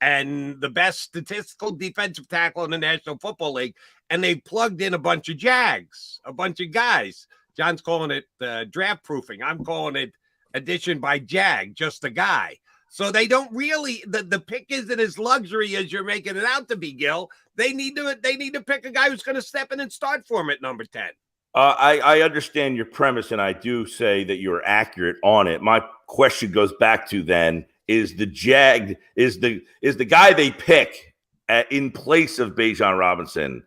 and the best statistical defensive tackle in the National Football League. And they plugged in a bunch of Jags, a bunch of guys. John's calling it draft proofing. I'm calling it addition by Jag, just a guy. So they don't really, the pick isn't as luxury as you're making it out to be, Gill. They need to pick a guy who's going to step in and start for him at number 10. I understand your premise, and I do say that you're accurate on it. My question goes back to then, is the Jag, is the guy they pick in place of Bijan Robinson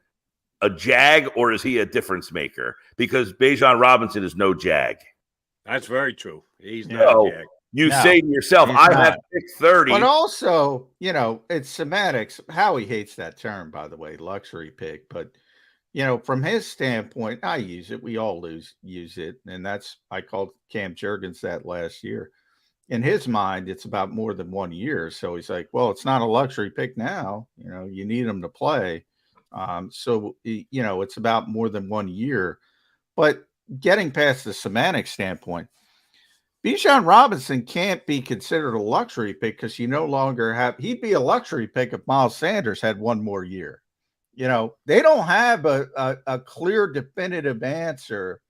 a Jag, or is he a difference maker? Because Bijan Robinson is no Jag. That's very true. He's You not know, Jack. you No, say to yourself, he's I not. have pick 30. But also, it's semantics. Howie hates that term, by the way, luxury pick. But, from his standpoint, I use it. We all use it. And I called Cam Jurgens that last year. In his mind, it's about more than 1 year. So he's like, well, it's not a luxury pick now. You need him to play. So it's about more than 1 year. But getting past the semantic standpoint, Bijan Robinson can't be considered a luxury pick because you no longer he'd be a luxury pick if Miles Sanders had 1 more year. They don't have a clear, definitive answer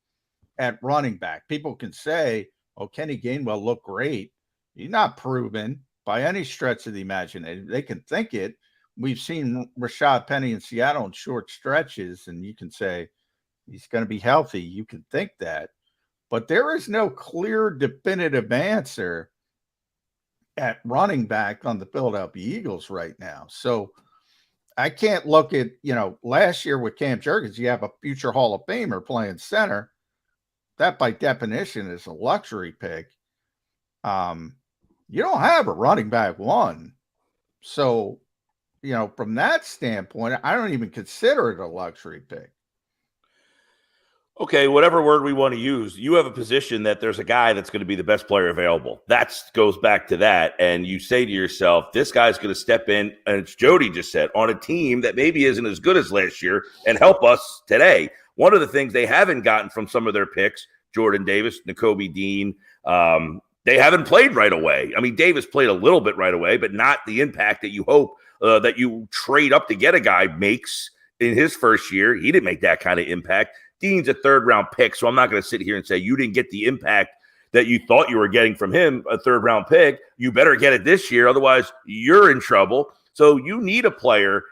at running back. People can say, oh, Kenny Gainwell looked great. He's not proven by any stretch of the imagination. They can think it. We've seen Rashad Penny in Seattle in short stretches, and you can say he's going to be healthy. You can think that. But there is no clear, definitive answer at running back on the Philadelphia Eagles right now. So I can't look at, last year with Cam Jurgens, you have a future Hall of Famer playing center. That by definition is a luxury pick. You don't have a running back 1. So, from that standpoint, I don't even consider it a luxury pick. Okay, whatever word we want to use, you have a position that there's a guy that's going to be the best player available. That goes back to that. And you say to yourself, this guy's going to step in, and it's Jody just said, on a team that maybe isn't as good as last year and help us today. One of the things they haven't gotten from some of their picks, Jordan Davis, Nakobe Dean, they haven't played right away. I mean, Davis played a little bit right away, but not the impact that you hope that you trade up to get a guy makes in his first year. He didn't make that kind of impact. Dean's a 3rd-round pick, so I'm not going to sit here and say you didn't get the impact that you thought you were getting from him, a 3rd-round pick. You better get it this year, otherwise you're in trouble. So you need a player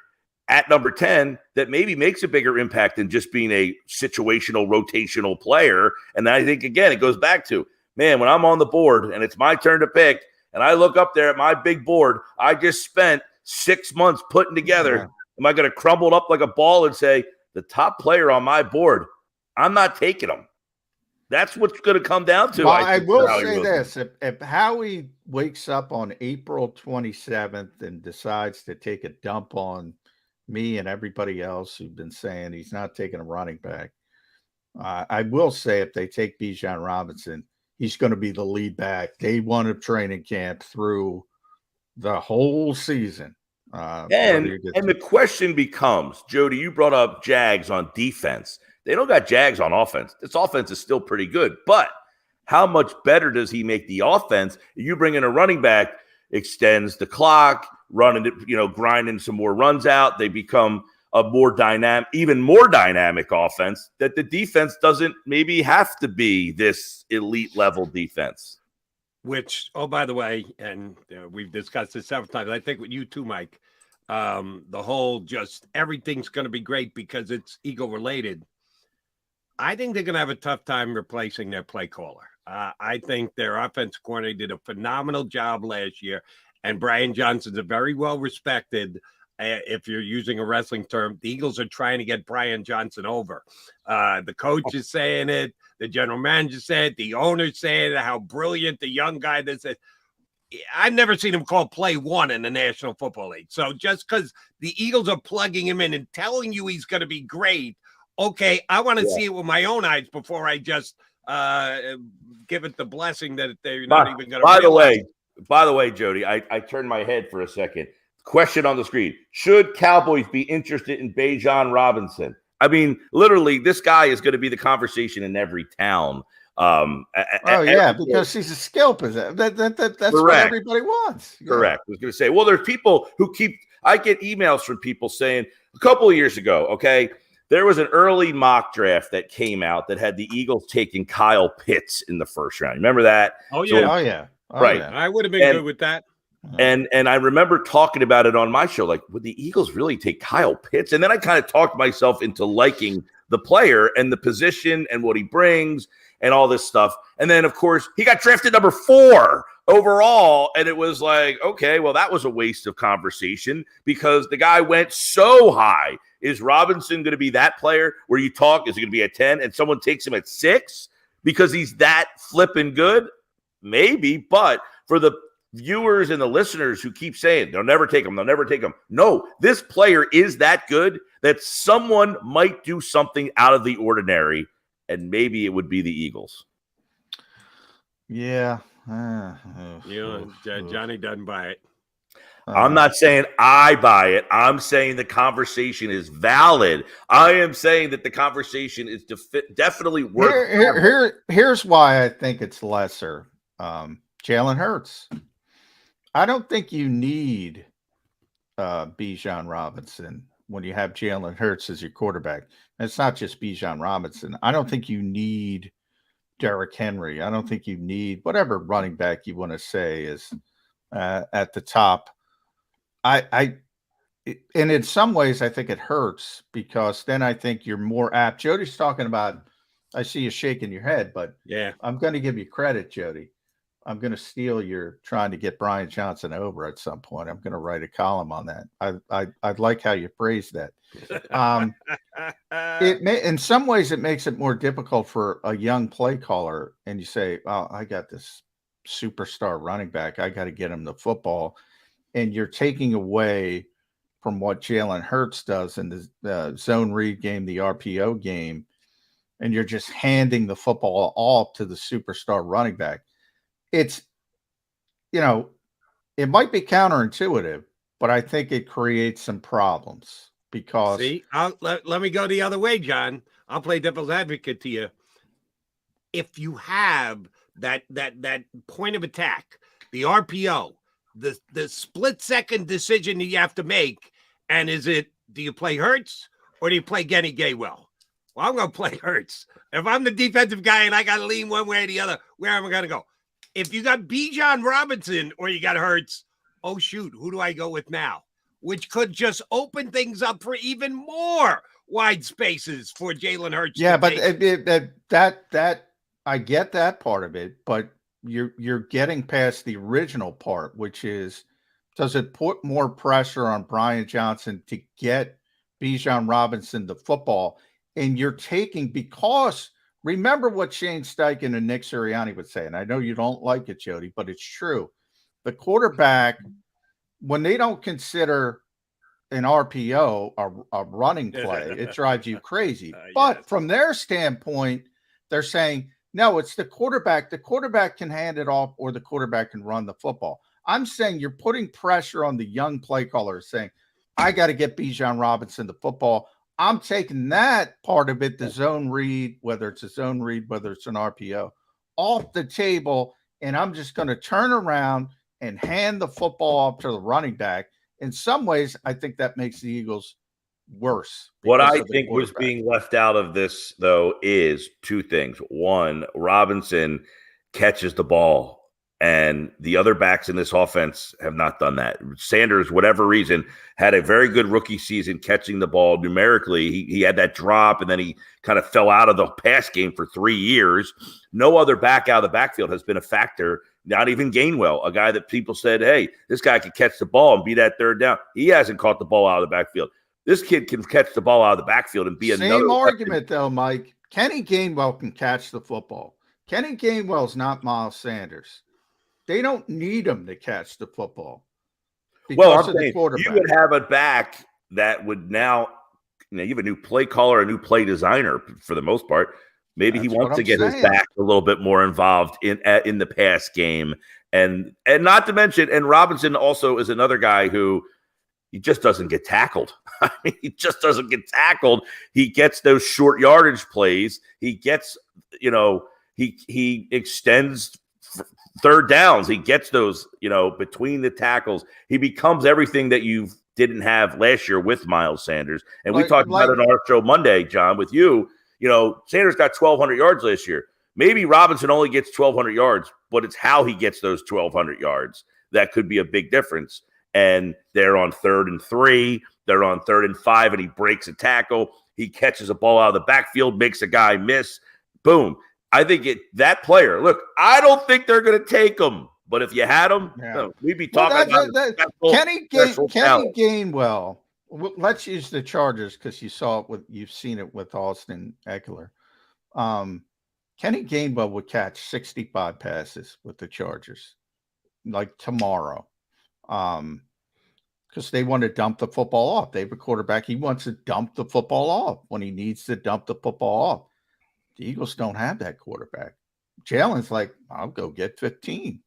at number 10 that maybe makes a bigger impact than just being a situational, rotational player. And I think, again, it goes back to, man, when I'm on the board and it's my turn to pick, and I look up there at my big board I just spent 6 months putting together, am I going to crumble it up like a ball and say, the top player on my board, I'm not taking him? That's what's going to come down to. Well, I will say this. If Howie wakes up on April 27th and decides to take a dump on me and everybody else who've been saying he's not taking a running back, I will say if they take Bijan Robinson, he's going to be the lead back day 1 of training camp through the whole season. And the question becomes, Jody, you brought up Jags on defense. They don't got Jags on offense. This offense is still pretty good, but how much better does he make the offense? You bring in a running back, extends the clock, grinding some more runs out. They become a more dynamic, even more dynamic offense that the defense doesn't maybe have to be this elite level defense. Which, oh, by the way, and we've discussed this several times, I think with you too, Mike, the whole just everything's going to be great because it's Eagle related. I think they're going to have a tough time replacing their play caller. I think their offensive coordinator did a phenomenal job last year, and Brian Johnson's a very well respected. If you're using a wrestling term, the Eagles are trying to get Brian Johnson over. The coach is saying it. The general manager said it. The owner's saying it, how brilliant the young guy this is. I've never seen him call play 1 in the National Football League. So just because the Eagles are plugging him in and telling you he's going to be great, okay, I want to see it with my own eyes before I just give it the blessing that they're not even going to. By the way, Jody, I turned my head for a second. Question on the screen. Should Cowboys be interested in Bijan Robinson? I mean, literally, this guy is going to be the conversation in every town. Because he's a skill position. That's what everybody wants. Correct. I was going to say, well, there's people who I get emails from people saying a couple of years ago, okay, there was an early mock draft that came out that had the Eagles taking Kyle Pitts in the first round. Remember that? Oh, yeah. Right. Yeah. I would have been good with that. And I remember talking about it on my show, like, would the Eagles really take Kyle Pitts? And then I kind of talked myself into liking the player and the position and what he brings and all this stuff. And then, of course, he got drafted number 4 overall. And it was like, okay, well, that was a waste of conversation because the guy went so high. Is Robinson going to be that player where you talk, is he going to be at 10 and someone takes him at 6? because he's that flipping good? Maybe, but for the viewers and the listeners who keep saying they'll never take him, they'll never take him. No, this player is that good that someone might do something out of the ordinary, and maybe it would be the Eagles. Yeah. Johnny doesn't buy it. I'm not saying I buy it. I'm saying the conversation is valid. I am saying that the conversation is definitely worth. Here's why I think it's lesser. Jalen Hurts. I don't think you need Bijan Robinson when you have Jalen Hurts as your quarterback. And it's not just Bijan Robinson. I don't think you need Derrick Henry. I don't think you need whatever running back you want to say is at the top. And in some ways, I think it hurts because then I think you're more apt. Jody's talking about, I see you shaking your head, but yeah, I'm going to give you credit, Jody. I'm going to steal your trying to get Brian Johnson over at some point. I'm going to write a column on that. I'd like how you phrased that. In some ways, it makes it more difficult for a young play caller. And you say, "Oh, I got this superstar running back. I got to get him the football." And you're taking away from what Jalen Hurts does in the zone read game, the RPO game, and you're just handing the football off to the superstar running back. It's, it might be counterintuitive, but I think it creates some problems because. See, let me go the other way, John. I'll play devil's advocate to you. If you have that point of attack, the RPO, the split-second decision that you have to make, and do you play Hurts or do you play Kenny Gainwell? Well, I'm going to play Hurts. If I'm the defensive guy and I got to lean one way or the other, where am I going to go? If you got Bijan Robinson or you got Hurts, oh, shoot, who do I go with now? Which could just open things up for even more wide spaces for Jalen Hurts. Yeah, but that I get that part of it, but you're getting past the original part, which is, does it put more pressure on Brian Johnson to get Bijan Robinson the football? And you're taking, because remember what Shane Steichen and Nick Sirianni would say, and I know you don't like it, Jody, but it's true. The quarterback, when they don't consider an RPO a running play, it drives you crazy. But from their standpoint, they're saying, no, it's the quarterback. The quarterback can hand it off or the quarterback can run the football. I'm saying you're putting pressure on the young play caller saying, I got to get Bijan Robinson the football. I'm taking that part of it, the zone read, whether it's a zone read, whether it's an RPO, off the table, and I'm just going to turn around and hand the football off to the running back. In some ways, I think that makes the Eagles worse. What I think was being left out of this, though, is two things. One, Robinson catches the ball, and the other backs in this offense have not done that. Sanders, whatever reason, had a very good rookie season catching the ball numerically. He had that drop, and then he kind of fell out of the pass game for 3 years. No other back out of the backfield has been a factor, not even Gainwell, a guy that people said, hey, this guy could catch the ball and be that third down. He hasn't caught the ball out of the backfield. This kid can catch the ball out of the backfield and be another. Same argument, though, Mike. Kenny Gainwell can catch the football. Kenny Gainwell's not Miles Sanders. They don't need him to catch the football. Well, I'm saying you would have a back that would now, you have a new play caller, a new play designer for the most part. Maybe he wants to get his back a little bit more involved in the pass game. And not to mention, and Robinson also is another guy who he just doesn't get tackled. I mean, he just doesn't get tackled. He gets those short yardage plays. He gets, he extends third downs. He gets those, between the tackles. He becomes everything that you didn't have last year with Miles Sanders. And we talked about it on our show Monday, John, with you. Sanders got 1,200 yards last year. Maybe Robinson only gets 1,200 yards, but it's how he gets those 1,200 yards that could be a big difference. And they're on 3rd and 3. They're on 3rd and 5, and he breaks a tackle. He catches a ball out of the backfield, makes a guy miss. Boom. I think that player, look, I don't think they're going to take him. But if you had him, we'd be talking about Kenny Gainwell. Let's use the Chargers because you've seen it with Austin Eckler. Kenny Gainwell would catch 65 passes with the Chargers, like tomorrow, because they want to dump the football off. They have a quarterback. He wants to dump the football off when he needs to dump the football off. The Eagles don't have that quarterback. Jalen's like, I'll go get 15.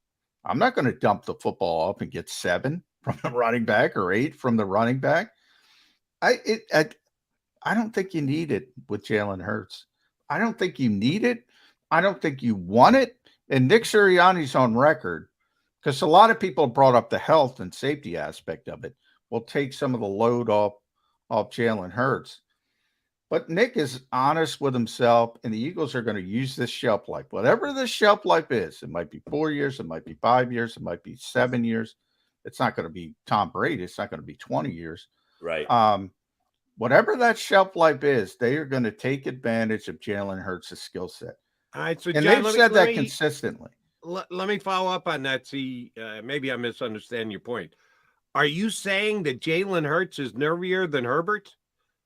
I'm not going to dump the football off and get 7 from the running back or 8 from the running back. I don't think you need it with Jalen Hurts. I don't think you need it. I don't think you want it. And Nick Sirianni's on record, because a lot of people brought up the health and safety aspect of it. Will take some of the load off Jalen Hurts. But Nick is honest with himself, and the Eagles are going to use this shelf life. Whatever this shelf life is, it might be 4 years, it might be 5 years, it might be 7 years. It's not going to be Tom Brady. It's not going to be 20 years. Right. Whatever that shelf life is, they are going to take advantage of Jalen Hurts' skill set. All right, so And John, they've said that consistently. Let me follow up on that. See, maybe I misunderstand your point. Are you saying that Jalen Hurts is nervier than Herbert?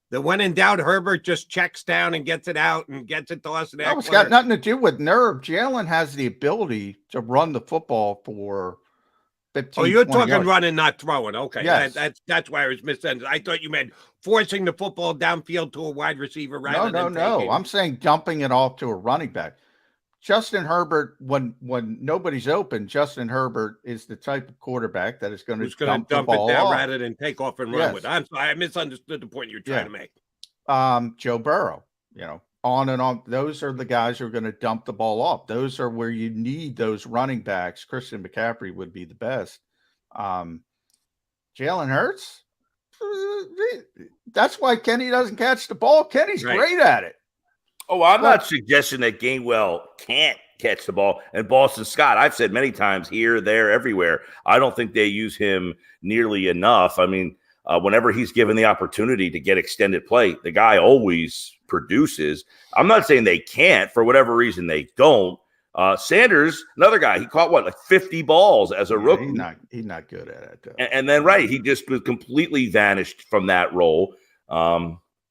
That when in doubt, Herbert just checks down and gets it out and gets it to us. No, it's got nothing to do with nerve. Jalen has the ability to run the football for 15, Oh, you're 20 talking yards. running, not throwing. Okay, Yes. that's why I was misunderstood. I thought you meant forcing the football downfield to a wide receiver rather than taking. I'm saying dumping it off to a running back. Justin Herbert, when nobody's open, Justin Herbert is the type of quarterback that is going to dump it ball down off. rather than take off and run Yes. with it. I'm sorry, I misunderstood the point you're trying to make. Joe Burrow, on and on. Those are the guys who are going to dump the ball off. Those are where you need those running backs. Christian McCaffrey would be the best. Jalen Hurts, that's why Kenny doesn't catch the ball. Kenny's great at it. Oh, I'm not suggesting that Gainwell can't catch the ball. And Boston Scott, I've said many times here, there, everywhere, I don't think they use him nearly enough. I mean, whenever he's given the opportunity to get extended play, the guy always produces. I'm not saying they can't. For whatever reason, they don't. Sanders, another guy, he caught like 50 balls as a rookie. He's not good at it, though. And then, he just was completely vanished from that role.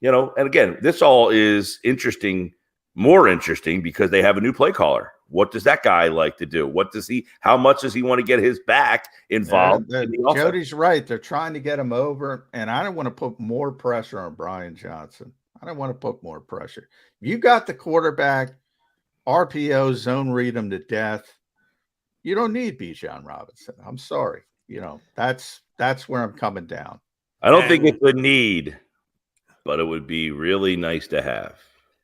And again, this all is interesting, more interesting, because they have a new play caller. What does that guy like to do? How much does he want to get his back involved? Jody's right. They're trying to get him over, and I don't want to put more pressure on Brian Johnson. I don't want to put more pressure. You got the quarterback, RPO, zone read him to death. You don't need Bijan Robinson. I'm sorry. That's where I'm coming down. I don't think it's a need, but it would be really nice to have.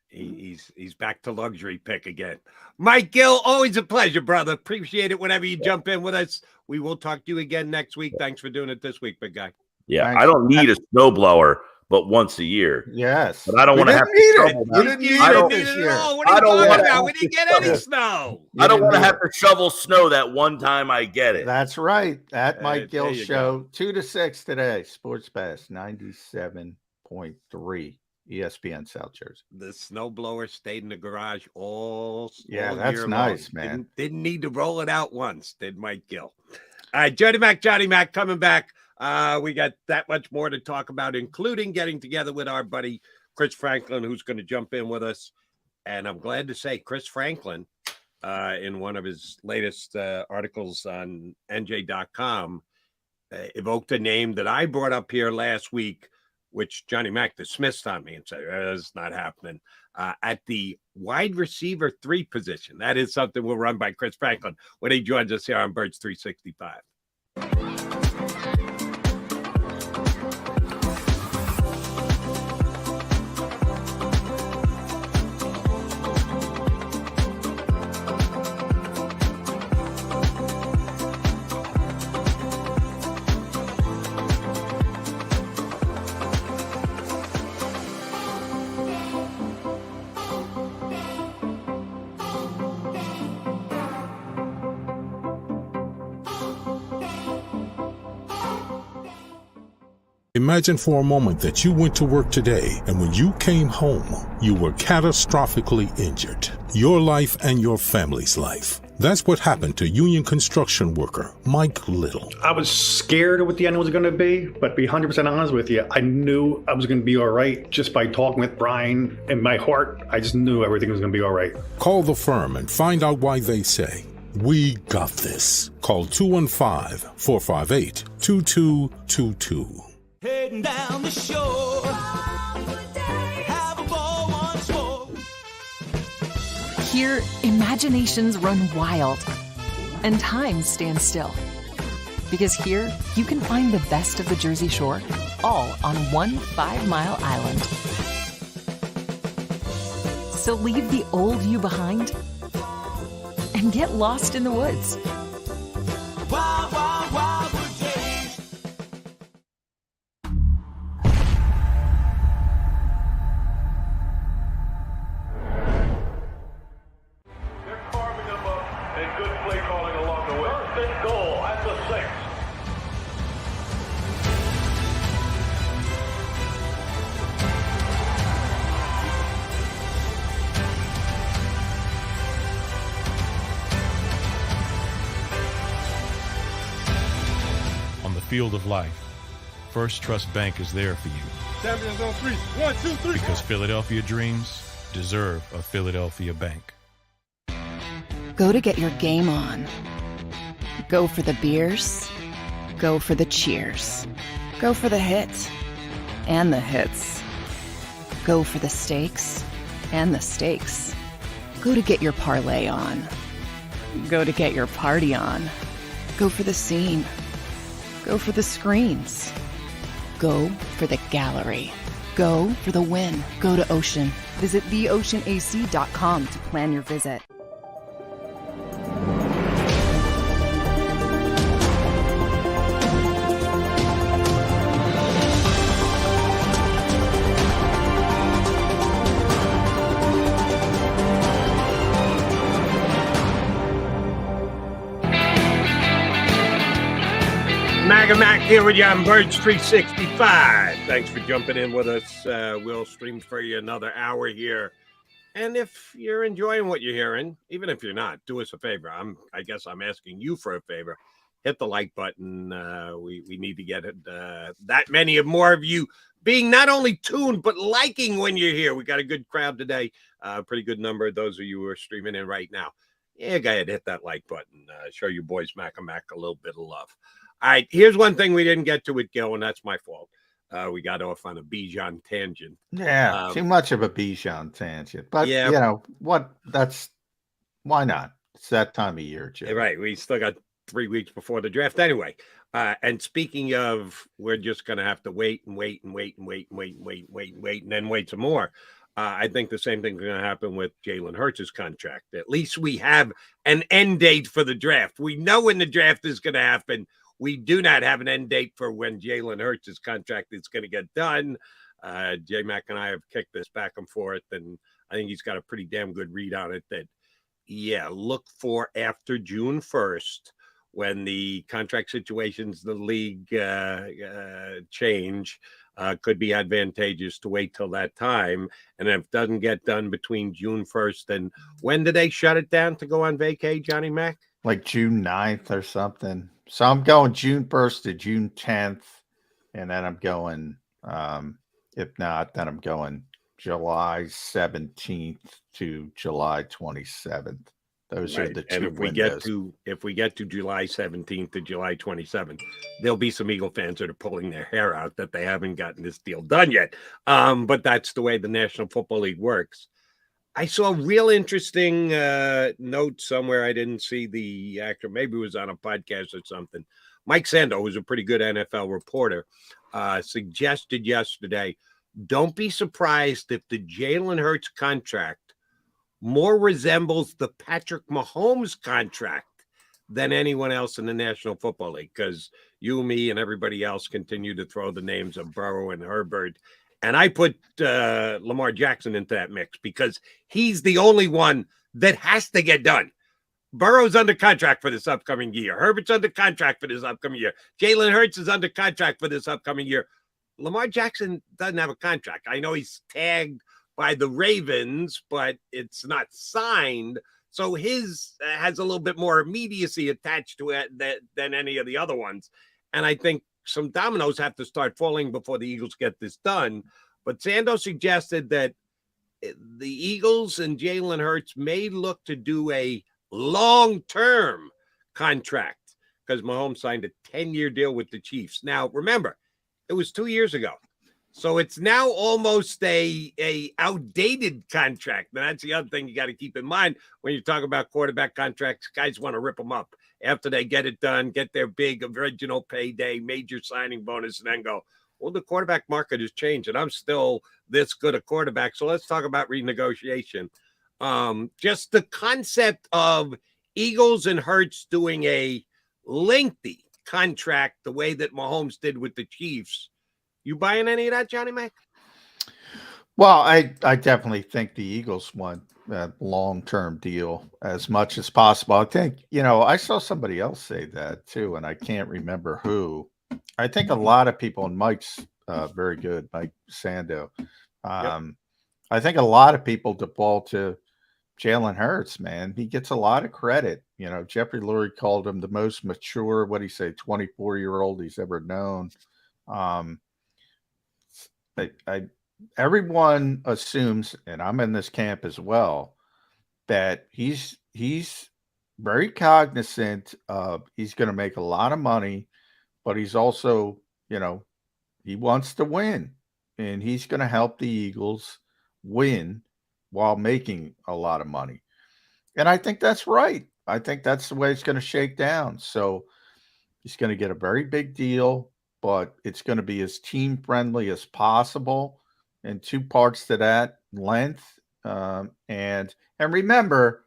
He's back to luxury pick again. Mike Gill, always a pleasure, brother. Appreciate it whenever you jump in with us. We will talk to you again next week. Thanks for doing it this week, big guy. Yeah, Thanks. I don't need a snowblower, but once a year. Yes. But I don't want to have to shovel You didn't need it at all. What are you talking about? We didn't get any snow. I don't want to have to shovel snow that one time I get it. That's right. At Mike Gill there you show, 2 to 6 today. Sports Pass 97.3. ESPN South Jersey. The snowblower stayed in the garage all that's year nice, long. man. Didn't need to roll it out once, did Mike Gill. All right, Johnny Mac coming back. We got that much more to talk about, including getting together with our buddy Chris Franklin, who's going to jump in with us. And I'm glad to say Chris Franklin, in one of his latest articles on NJ.com, evoked a name that I brought up here last week, which Johnny Mac dismissed on me and said, it's not happening, at the wide receiver 3 position. That is something we'll run by Chris Franklin when he joins us here on Birds 365. Imagine for a moment that you went to work today and when you came home, you were catastrophically injured. Your life and your family's life. That's what happened to union construction worker Mike Little. I was scared of what the end was going to be, but to be 100% honest with you, I knew I was going to be all right just by talking with Brian. In my heart, I just knew everything was going to be all right. Call the firm and find out why they say, "We got this." Call 215-458-2222. Heading down the shore. Have a ball once more. Here, imaginations run wild and time stands still. Because here, you can find the best of the Jersey Shore, all on one 5-mile island. So leave the old you behind and get lost in the woods. Wild, wild, wildwood days. They're carving them up and good play calling along the way. First and goal at the 6. On the field of life, First Trust Bank is there for you. Champions on 3. 1, 2, 3. Because Philadelphia dreams deserve a Philadelphia bank. Go to get your game on. Go for the beers. Go for the cheers. Go for the hit and the hits. Go for the stakes and the stakes. Go to get your parlay on. Go to get your party on. Go for the scene. Go for the screens. Go for the gallery. Go for the win. Go to Ocean. Visit theoceanac.com to plan your visit. Mac here with you on Birds 365. Thanks for jumping in with us. We'll stream for you another hour here. And if you're enjoying what you're hearing, even if you're not, do us a favor. I guess I'm asking you for a favor. Hit the like button. We need to get it. That many of more of you being not only tuned, but liking when you're here. We got a good crowd today. Pretty good number of those of you who are streaming in right now. Yeah, go ahead, hit that like button. Show your boys Mac and Mac a little bit of love. All right, here's one thing we didn't get to with Gill, and that's my fault. We got off on a Bijan tangent. Yeah, too much of a Bijan tangent. But, yeah, you know, why not? It's that time of year, Jim. Right, we still got 3 weeks before the draft anyway. And speaking of, we're just going to have to wait, and then wait some more. I think the same thing's going to happen with Jalen Hurts' contract. At least we have an end date for the draft. We know when the draft is going to happen. We do not have an end date for when Jalen Hurts' contract is going to get done. J-Mac and I have kicked this back and forth, and I think he's got a pretty damn good read on it that, yeah, look for after June 1st when the contract situations the league change. Could be advantageous to wait till that time. And if it doesn't get done between June 1st and when do they shut it down to go on vacay, Johnny Mac? Like June 9th or something. So I'm going June 1st to June 10th. And then I'm going, if not, then I'm going July 17th to July 27th. Those are the two. And if we get to July 17th to July 27th, there'll be some Eagle fans that are pulling their hair out that they haven't gotten this deal done yet. But that's the way the National Football League works. I saw a real interesting note somewhere. I didn't see the actor. Maybe it was on a podcast or something. Mike Zander, who's a pretty good NFL reporter, suggested yesterday, don't be surprised if the Jalen Hurts contract more resembles the Patrick Mahomes contract than anyone else in the National Football League, because you, me, and everybody else continue to throw the names of Burrow and Herbert. And I put Lamar Jackson into that mix because he's the only one that has to get done. Burrow's under contract for this upcoming year. Herbert's under contract for this upcoming year. Jalen Hurts is under contract for this upcoming year. Lamar Jackson doesn't have a contract. I know he's tagged by the Ravens, but it's not signed. So his has a little bit more immediacy attached to it than any of the other ones. And I think some dominoes have to start falling before the Eagles get this done. But Zander suggested that the Eagles and Jalen Hurts may look to do a long-term contract because Mahomes signed a 10-year deal with the Chiefs. Now, remember, it was 2 years ago. So it's now almost a outdated contract. Now, that's the other thing you got to keep in mind when you talk about quarterback contracts. Guys want to rip them up after they get it done, get their big original payday, major signing bonus, and then go, well, the quarterback market has changed, and I'm still this good a quarterback. So let's talk about renegotiation. Just the concept of Eagles and Hurts doing a lengthy contract the way that Mahomes did with the Chiefs. You buying any of that, Johnny Mac? Well, I definitely think the Eagles want a long-term deal as much as possible. I think, I saw somebody else say that too, and I can't remember who. I think a lot of people, and Mike's very good, Mike Sando. I think a lot of people default to Jalen Hurts, man. He gets a lot of credit. Jeffrey Lurie called him the most mature, 24-year-old he's ever known. Everyone assumes, and I'm in this camp as well, that he's very cognizant of he's going to make a lot of money, but he's also, he wants to win, and he's going to help the Eagles win while making a lot of money. And I think that's right. I think that's the way it's going to shake down. So he's going to get a very big deal, but it's going to be as team friendly as possible. And two parts to that: length. And remember,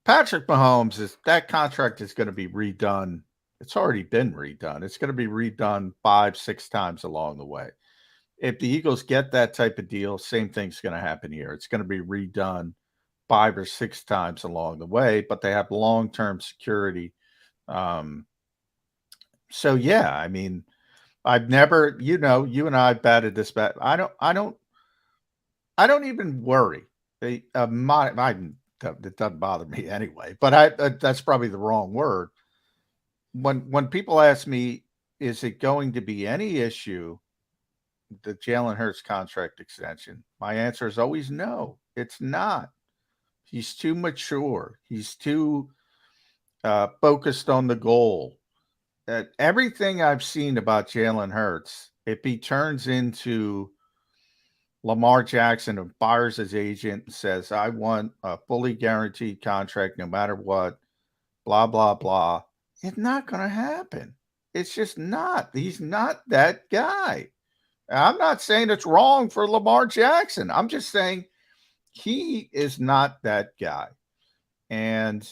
Patrick Mahomes, that contract is going to be redone. It's already been redone. It's going to be redone 5-6 times along the way. If the Eagles get that type of deal, same thing's going to happen here. It's going to be redone 5 or 6 times along the way, but they have long-term security. So yeah, I mean, I've never, you and I batted this bat. I don't even worry. It doesn't bother me anyway, but that's probably the wrong word. When people ask me, is it going to be any issue, the Jalen Hurts contract extension, my answer is always no, it's not. He's too mature. He's too focused on the goal. Everything I've seen about Jalen Hurts, if he turns into Lamar Jackson and fires his agent and says, I want a fully guaranteed contract no matter what, blah, blah, blah, it's not going to happen. It's just not. He's not that guy. I'm not saying it's wrong for Lamar Jackson. I'm just saying he is not that guy. And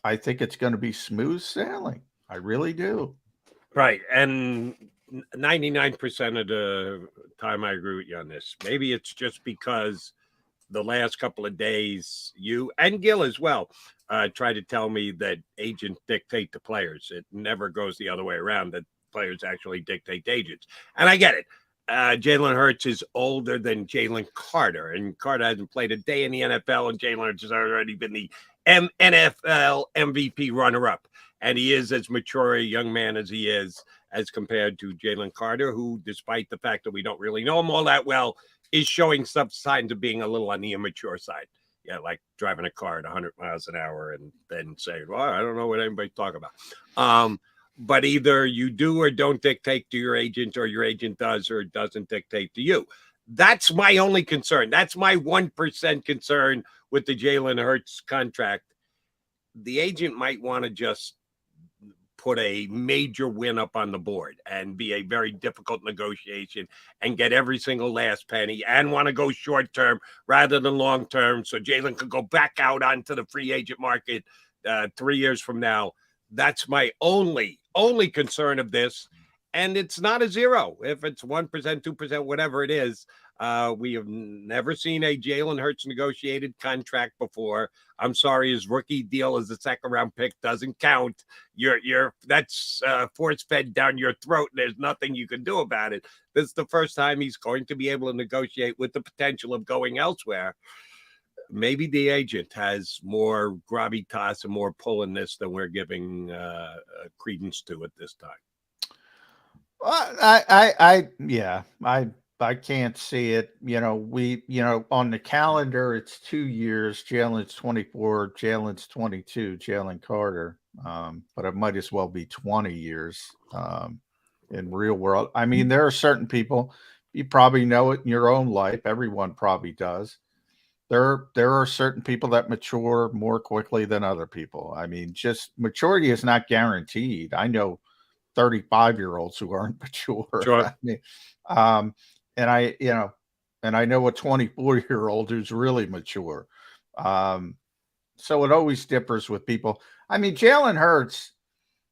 I think it's going to be smooth sailing. I really do. Right. And 99% of the time I agree with you on this. Maybe it's just because the last couple of days, you and Gill as well try to tell me that agents dictate to players. It never goes the other way around, that players actually dictate to agents. And I get it. Jalen Hurts is older than Jalen Carter, and Carter hasn't played a day in the NFL, and Jalen Hurts has already been the NFL MVP runner-up. And he is as mature a young man as he is as compared to Jalen Carter, who, despite the fact that we don't really know him all that well, is showing some signs of being a little on the immature side. Yeah, like driving a car at 100 miles an hour and then saying, well, I don't know what anybody's talking about. But either you do or don't dictate to your agent, or your agent does or doesn't dictate to you. That's my only concern. That's my 1% concern with the Jalen Hurts contract. The agent might want to just put a major win up on the board and be a very difficult negotiation and get every single last penny and want to go short term rather than long term, so Jalen could go back out onto the free agent market 3 years from now. That's my only concern of this. And it's not a zero. If it's 1%, 2%, whatever it is, we have never seen a Jalen Hurts negotiated contract before. I'm sorry, his rookie deal as a second-round pick doesn't count. That's force-fed down your throat, and there's nothing you can do about it. This is the first time he's going to be able to negotiate with the potential of going elsewhere. maybe the agent has more gravitas and more pull in this than we're giving credence to at this time. I can't see it. On the calendar, it's 2 years. Jalen's 24, Jalen's 22, Jalen Carter. But it might as well be 20 years in real world. I mean, there are certain people, you probably know it in your own life. Everyone probably does. There are certain people that mature more quickly than other people. I mean, just maturity is not guaranteed. I know 35-year-olds who aren't mature. Sure. I mean, and I know a 24-year-old who's really mature. So it always differs with people. I mean, Jalen Hurts,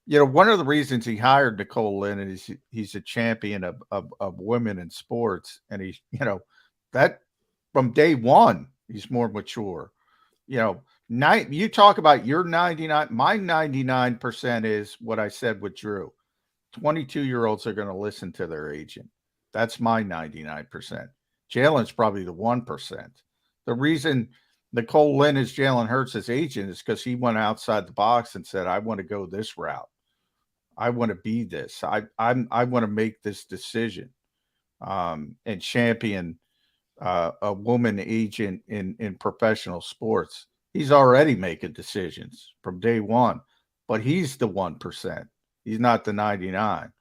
one of the reasons he hired Nicole Lynn is he's a champion of women in sports. And he's, that from day one, he's more mature. You talk about your 99, my 99% is what I said with Drew. 22-year-olds are going to listen to their agent. That's my 99%. Jalen's probably the 1%. The reason Nicole Lynn is Jalen Hurts' agent is because he went outside the box and said, I want to go this route. I want to be this. I want to make this decision and champion a woman agent in professional sports. He's already making decisions from day one, but he's the 1%. He's not the 99.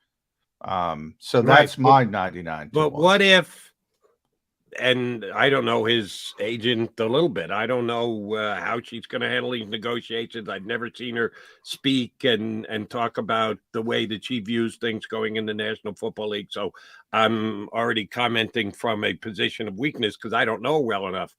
So that's my 99. But what if, and I don't know his agent a little bit. I don't know how she's going to handle these negotiations. I've never seen her speak and talk about the way that she views things going in the National Football League. So I'm already commenting from a position of weakness because I don't know well enough.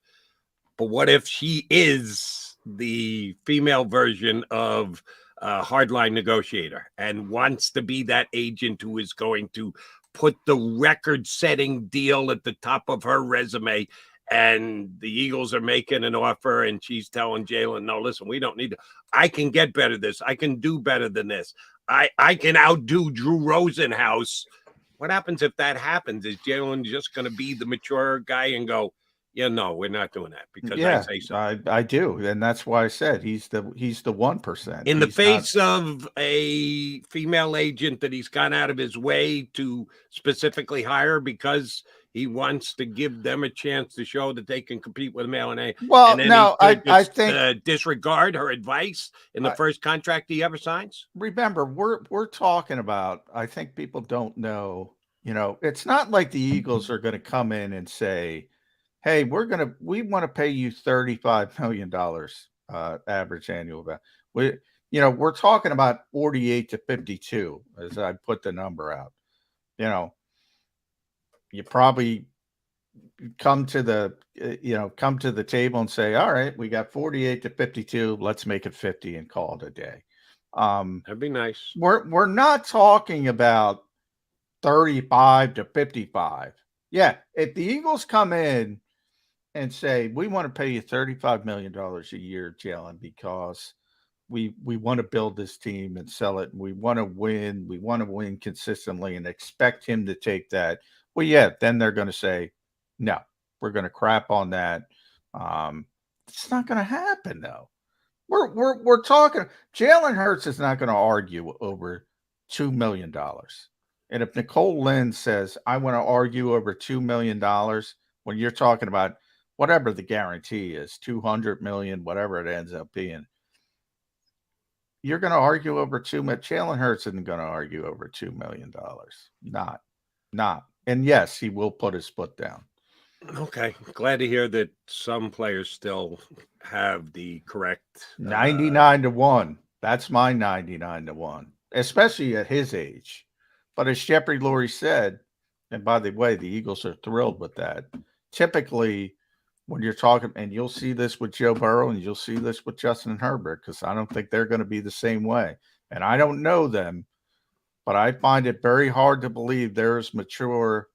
But what if she is the female version of hardline negotiator and wants to be that agent who is going to put the record-setting deal at the top of her resume, and the Eagles are making an offer and she's telling Jalen, no, listen, we don't need to. I can get better than this. I can do better than this. I can outdo Drew Rosenhaus. What happens if that happens? Is Jalen just going to be the mature guy and go, yeah, no, we're not doing that because I say so. I do, and that's why I said he's the 1%. In the face of a female agent that he's gone out of his way to specifically hire because he wants to give them a chance to show that they can compete with a male and a. Well, and then no, I think disregard her advice in the first contract he ever signs. Remember, we're talking about. I think people don't know. It's not like the Eagles are going to come in and say, hey, we want to pay you $35 million average annual value. We're talking about 48 to 52 as I put the number out. You probably come to the table and say, all right, we got 48 to 52. Let's make it 50 and call it a day. That'd be nice. We're not talking about 35 to 55. Yeah, if the Eagles come in and say, we want to pay you $35 million a year, Jalen, because we want to build this team and sell it. And we want to win. We want to win consistently and expect him to take that. Well, yeah, then they're going to say, no, we're going to crap on that. It's not going to happen, though. We're talking. Jalen Hurts is not going to argue over $2 million. And if Nicole Lynn says, I want to argue over $2 million, when you're talking about whatever the guarantee is, 200 million, whatever it ends up being, you're going to argue over $2 million. Jalen Hurts isn't going to argue over $2 million. Not. And yes, he will put his foot down. Okay. Glad to hear that some players still have the correct 99 to 1. That's my 99 to 1, especially at his age. But as Jeffrey Lurie said, and by the way, the Eagles are thrilled with that. Typically, when you're talking, and you'll see this with Joe Burrow and you'll see this with Justin Herbert, because I don't think they're going to be the same way. And I don't know them, but I find it very hard to believe they're as mature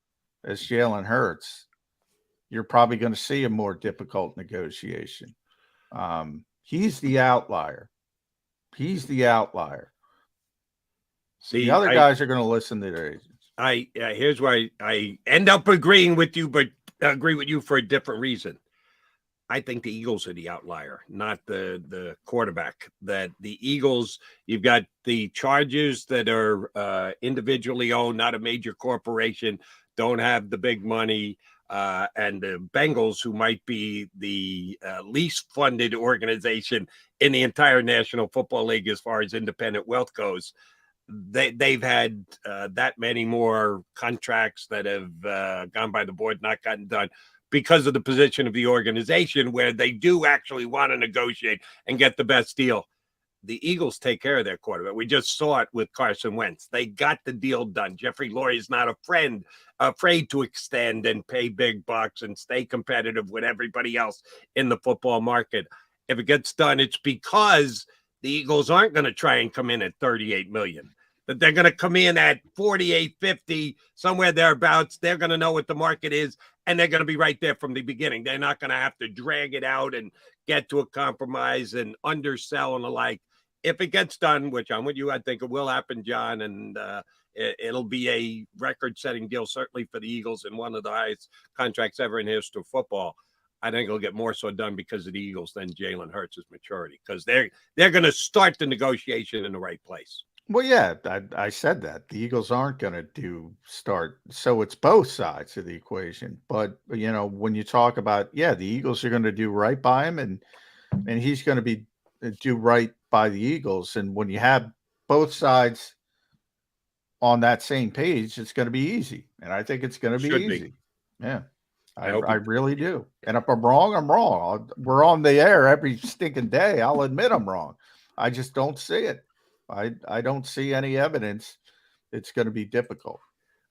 as Jalen Hurts. You're probably going to see a more difficult negotiation. He's the outlier. See, the other guys are going to listen to their agents. Here's why I end up agreeing with you, but agree with you for a different reason. I think the Eagles are the outlier, not the quarterback. That the Eagles, you've got the Chargers that are individually owned, not a major corporation, don't have the big money, and the Bengals, who might be the least funded organization in the entire National Football League as far as independent wealth goes. They've had that many more contracts that have gone by the board, not gotten done, because of the position of the organization where they do actually want to negotiate and get the best deal. The Eagles take care of their quarterback. We just saw it with Carson Wentz. They got the deal done. Jeffrey Lurie is not afraid to extend and pay big bucks and stay competitive with everybody else in the football market. If it gets done, it's because the Eagles aren't going to try and come in at $38 million. That they're going to come in at 48, 50, somewhere thereabouts. They're going to know what the market is, and they're going to be right there from the beginning. They're not going to have to drag it out and get to a compromise and undersell and the like. If it gets done, which I'm with you, I think it will happen, John, and it'll be a record-setting deal, certainly for the Eagles, and one of the highest contracts ever in the history of football. I think it'll get more so done because of the Eagles than Jalen Hurts' maturity, because they're going to start the negotiation in the right place. Well, yeah, I said that. The Eagles aren't going to start. So it's both sides of the equation. But, when you talk about, the Eagles are going to do right by him, and he's going to do right by the Eagles. And when you have both sides on that same page, it's going to be easy. And I think it's going to be easy. Yeah, I really do. And if I'm wrong, I'm wrong. We're on the air every stinking day. I'll admit I'm wrong. I just don't see it. I don't see any evidence. It's going to be difficult.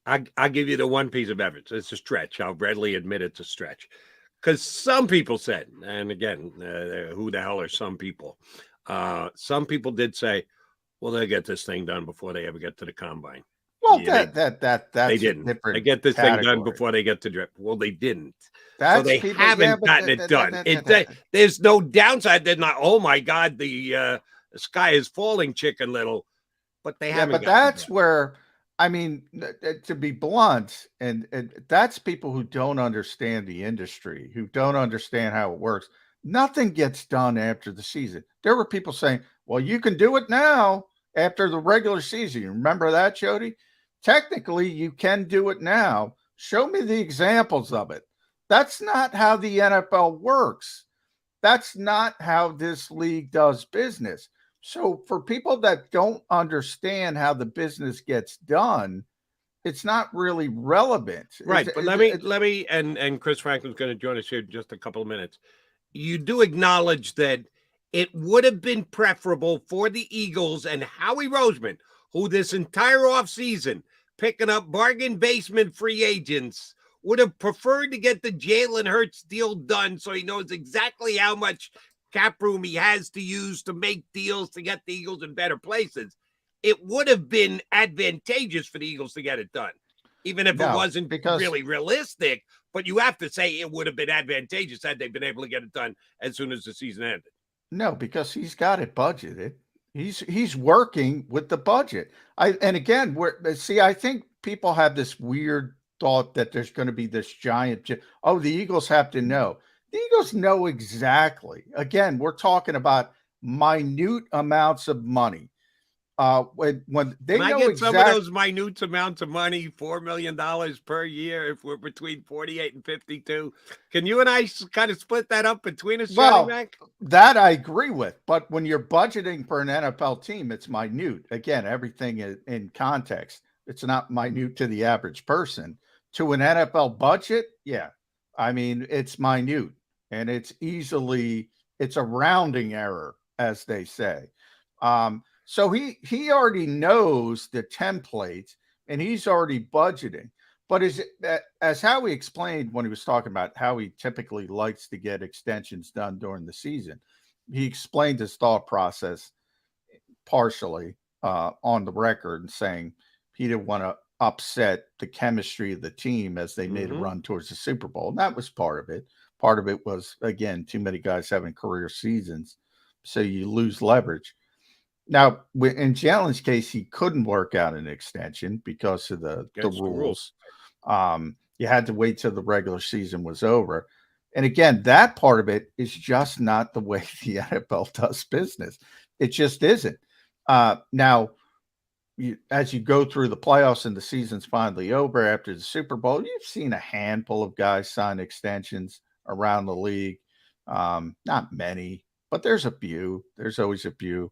I'll give you the one piece of evidence. It's a stretch. I'll readily admit it's a stretch. Because some people said, and again, who the hell are some people? Some people did say, well, they'll get this thing done before they ever get to the combine. Well, that's they didn't. They get this thing done before they get to drip. Well, they didn't. So they haven't gotten it done. There's no downside. They're not, oh my God, the sky is falling, Chicken Little. But they haven't. But that's where, to be blunt, and that's people who don't understand the industry, who don't understand how it works. Nothing gets done after the season. There were people saying, well, you can do it now after the regular season. You remember that, Jody? Technically, you can do it now. Show me the examples of it. That's not how the NFL works. That's not how this league does business. So for people that don't understand how the business gets done, it's not really relevant. Right. But let me, and Chris Franklin's going to join us here in just a couple of minutes. You do acknowledge that it would have been preferable for the Eagles and Howie Roseman, who this entire offseason picking up bargain basement free agents, would have preferred to get the Jalen Hurts deal done so he knows exactly how much cap room he has to use to make deals to get the Eagles in better places. It would have been advantageous for the Eagles to get it done, even if it wasn't really realistic. But you have to say it would have been advantageous had they been able to get it done as soon as the season ended. No, because he's got it budgeted. He's working with the budget. I think people have this weird thought that there's going to be this giant. The Eagles have to know. The Eagles know exactly. Again, we're talking about minute amounts of money. When they know get some of those minute amounts of money, $4 million per year, if we're between 48 and 52. Can you and I kind of split that up between us? Well, that I agree with. But when you're budgeting for an NFL team, it's minute. Again, everything is in context. It's not minute to the average person. To an NFL budget, it's minute, and it's a rounding error, as they say. So he already knows the template, and he's already budgeting. But as Howie explained when he was talking about how he typically likes to get extensions done during the season, he explained his thought process partially on the record and saying he didn't want to upset the chemistry of the team as they made a run towards the Super Bowl. And that was part of it. Part of it was, again, too many guys having career seasons, so you lose leverage. Now, in Jalen's case, he couldn't work out an extension because of the rules. You had to wait till the regular season was over. And again, that part of it is just not the way the NFL does business. It just isn't. Now, as you go through the playoffs and the season's finally over after the Super Bowl, you've seen a handful of guys sign extensions around the league. Not many, but there's a few. There's always a few,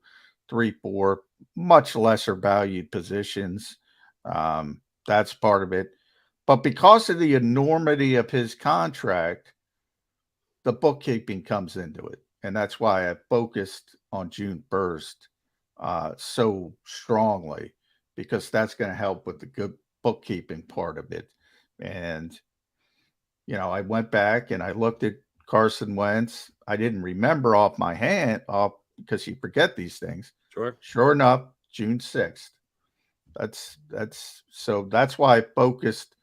3, 4, much lesser valued positions. That's part of it. But because of the enormity of his contract, the bookkeeping comes into it. And that's why I focused on June 1st so strongly, because that's going to help with the good bookkeeping part of it. And, I went back and I looked at Carson Wentz. I didn't remember off because you forget these things. Sure enough, June 6th. That's why I focused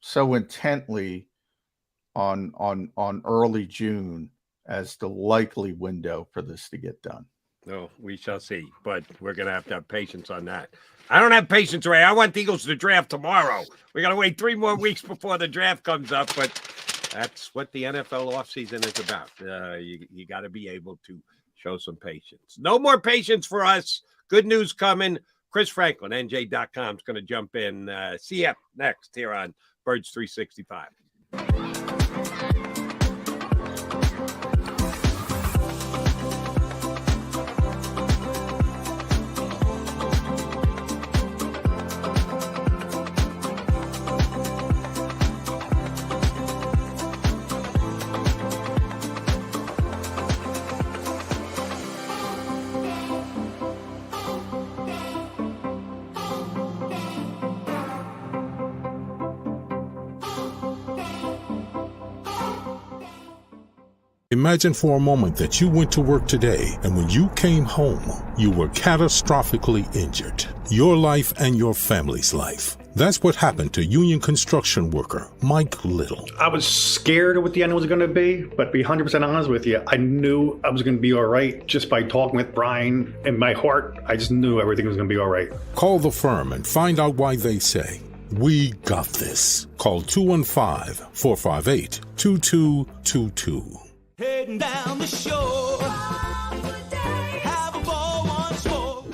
so intently on early June as the likely window for this to get done. No, we shall see, but we're going to have patience on that. I don't have patience, Ray. I want the Eagles to draft tomorrow. We got to wait 3 more weeks before the draft comes up, but that's what the NFL offseason is about. You got to be able to show some patience. No more patience for us. Good news coming. Chris Franklin, NJ.com, is going to jump in. See you next here on Birds 365. Imagine for a moment that you went to work today and when you came home, you were catastrophically injured. Your life and your family's life. That's what happened to union construction worker Mike Little. I was scared of what the end was going to be, but to be 100% honest with you, I knew I was going to be all right just by talking with Brian. In my heart, I just knew everything was going to be all right. Call the firm and find out why they say, "We got this." Call 215-458-2222. Heading down the shore. Have a ball once more.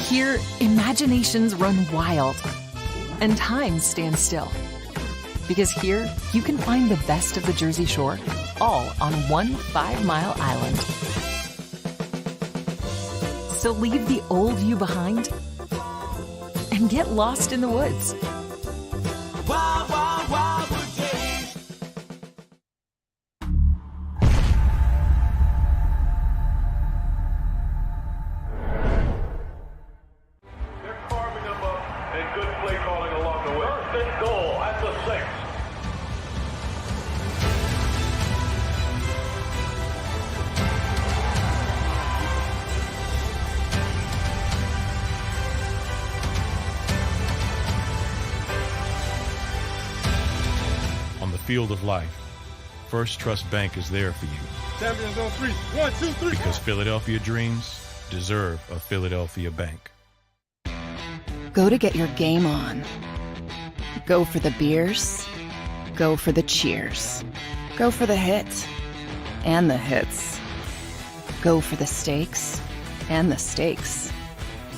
Here, imaginations run wild and time stands still. Because here, you can find the best of the Jersey Shore, all on one 5-mile island. So leave the old you behind and get lost in the woods. Wild, wild, wild wood days. They're carving them up and good play calling along the way. First and goal at the 6. On the field of life, First Trust Bank is there for you. Champions on 3. 1, 2, 3. Because Philadelphia dreams deserve a Philadelphia bank. Go to get your game on. Go for the beers. Go for the cheers. Go for the hit and the hits. Go for the stakes and the stakes.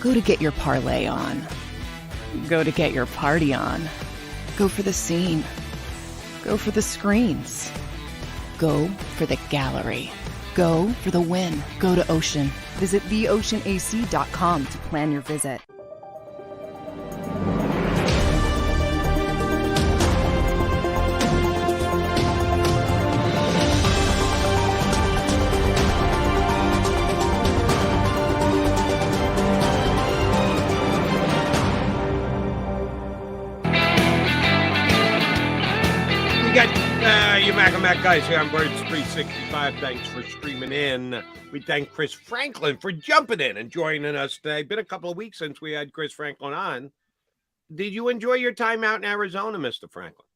Go to get your parlay on. Go to get your party on. Go for the scene. Go for the screens. Go for the gallery. Go for the win. Go to Ocean. Visit theoceanac.com to plan your visit. We got you Mac and Mac guys here on Birds 365. Thanks for streaming in. We thank Chris Franklin for jumping in and joining us today. Been a couple of weeks since we had Chris Franklin on. Did you enjoy your time out in Arizona, Mr. Franklin?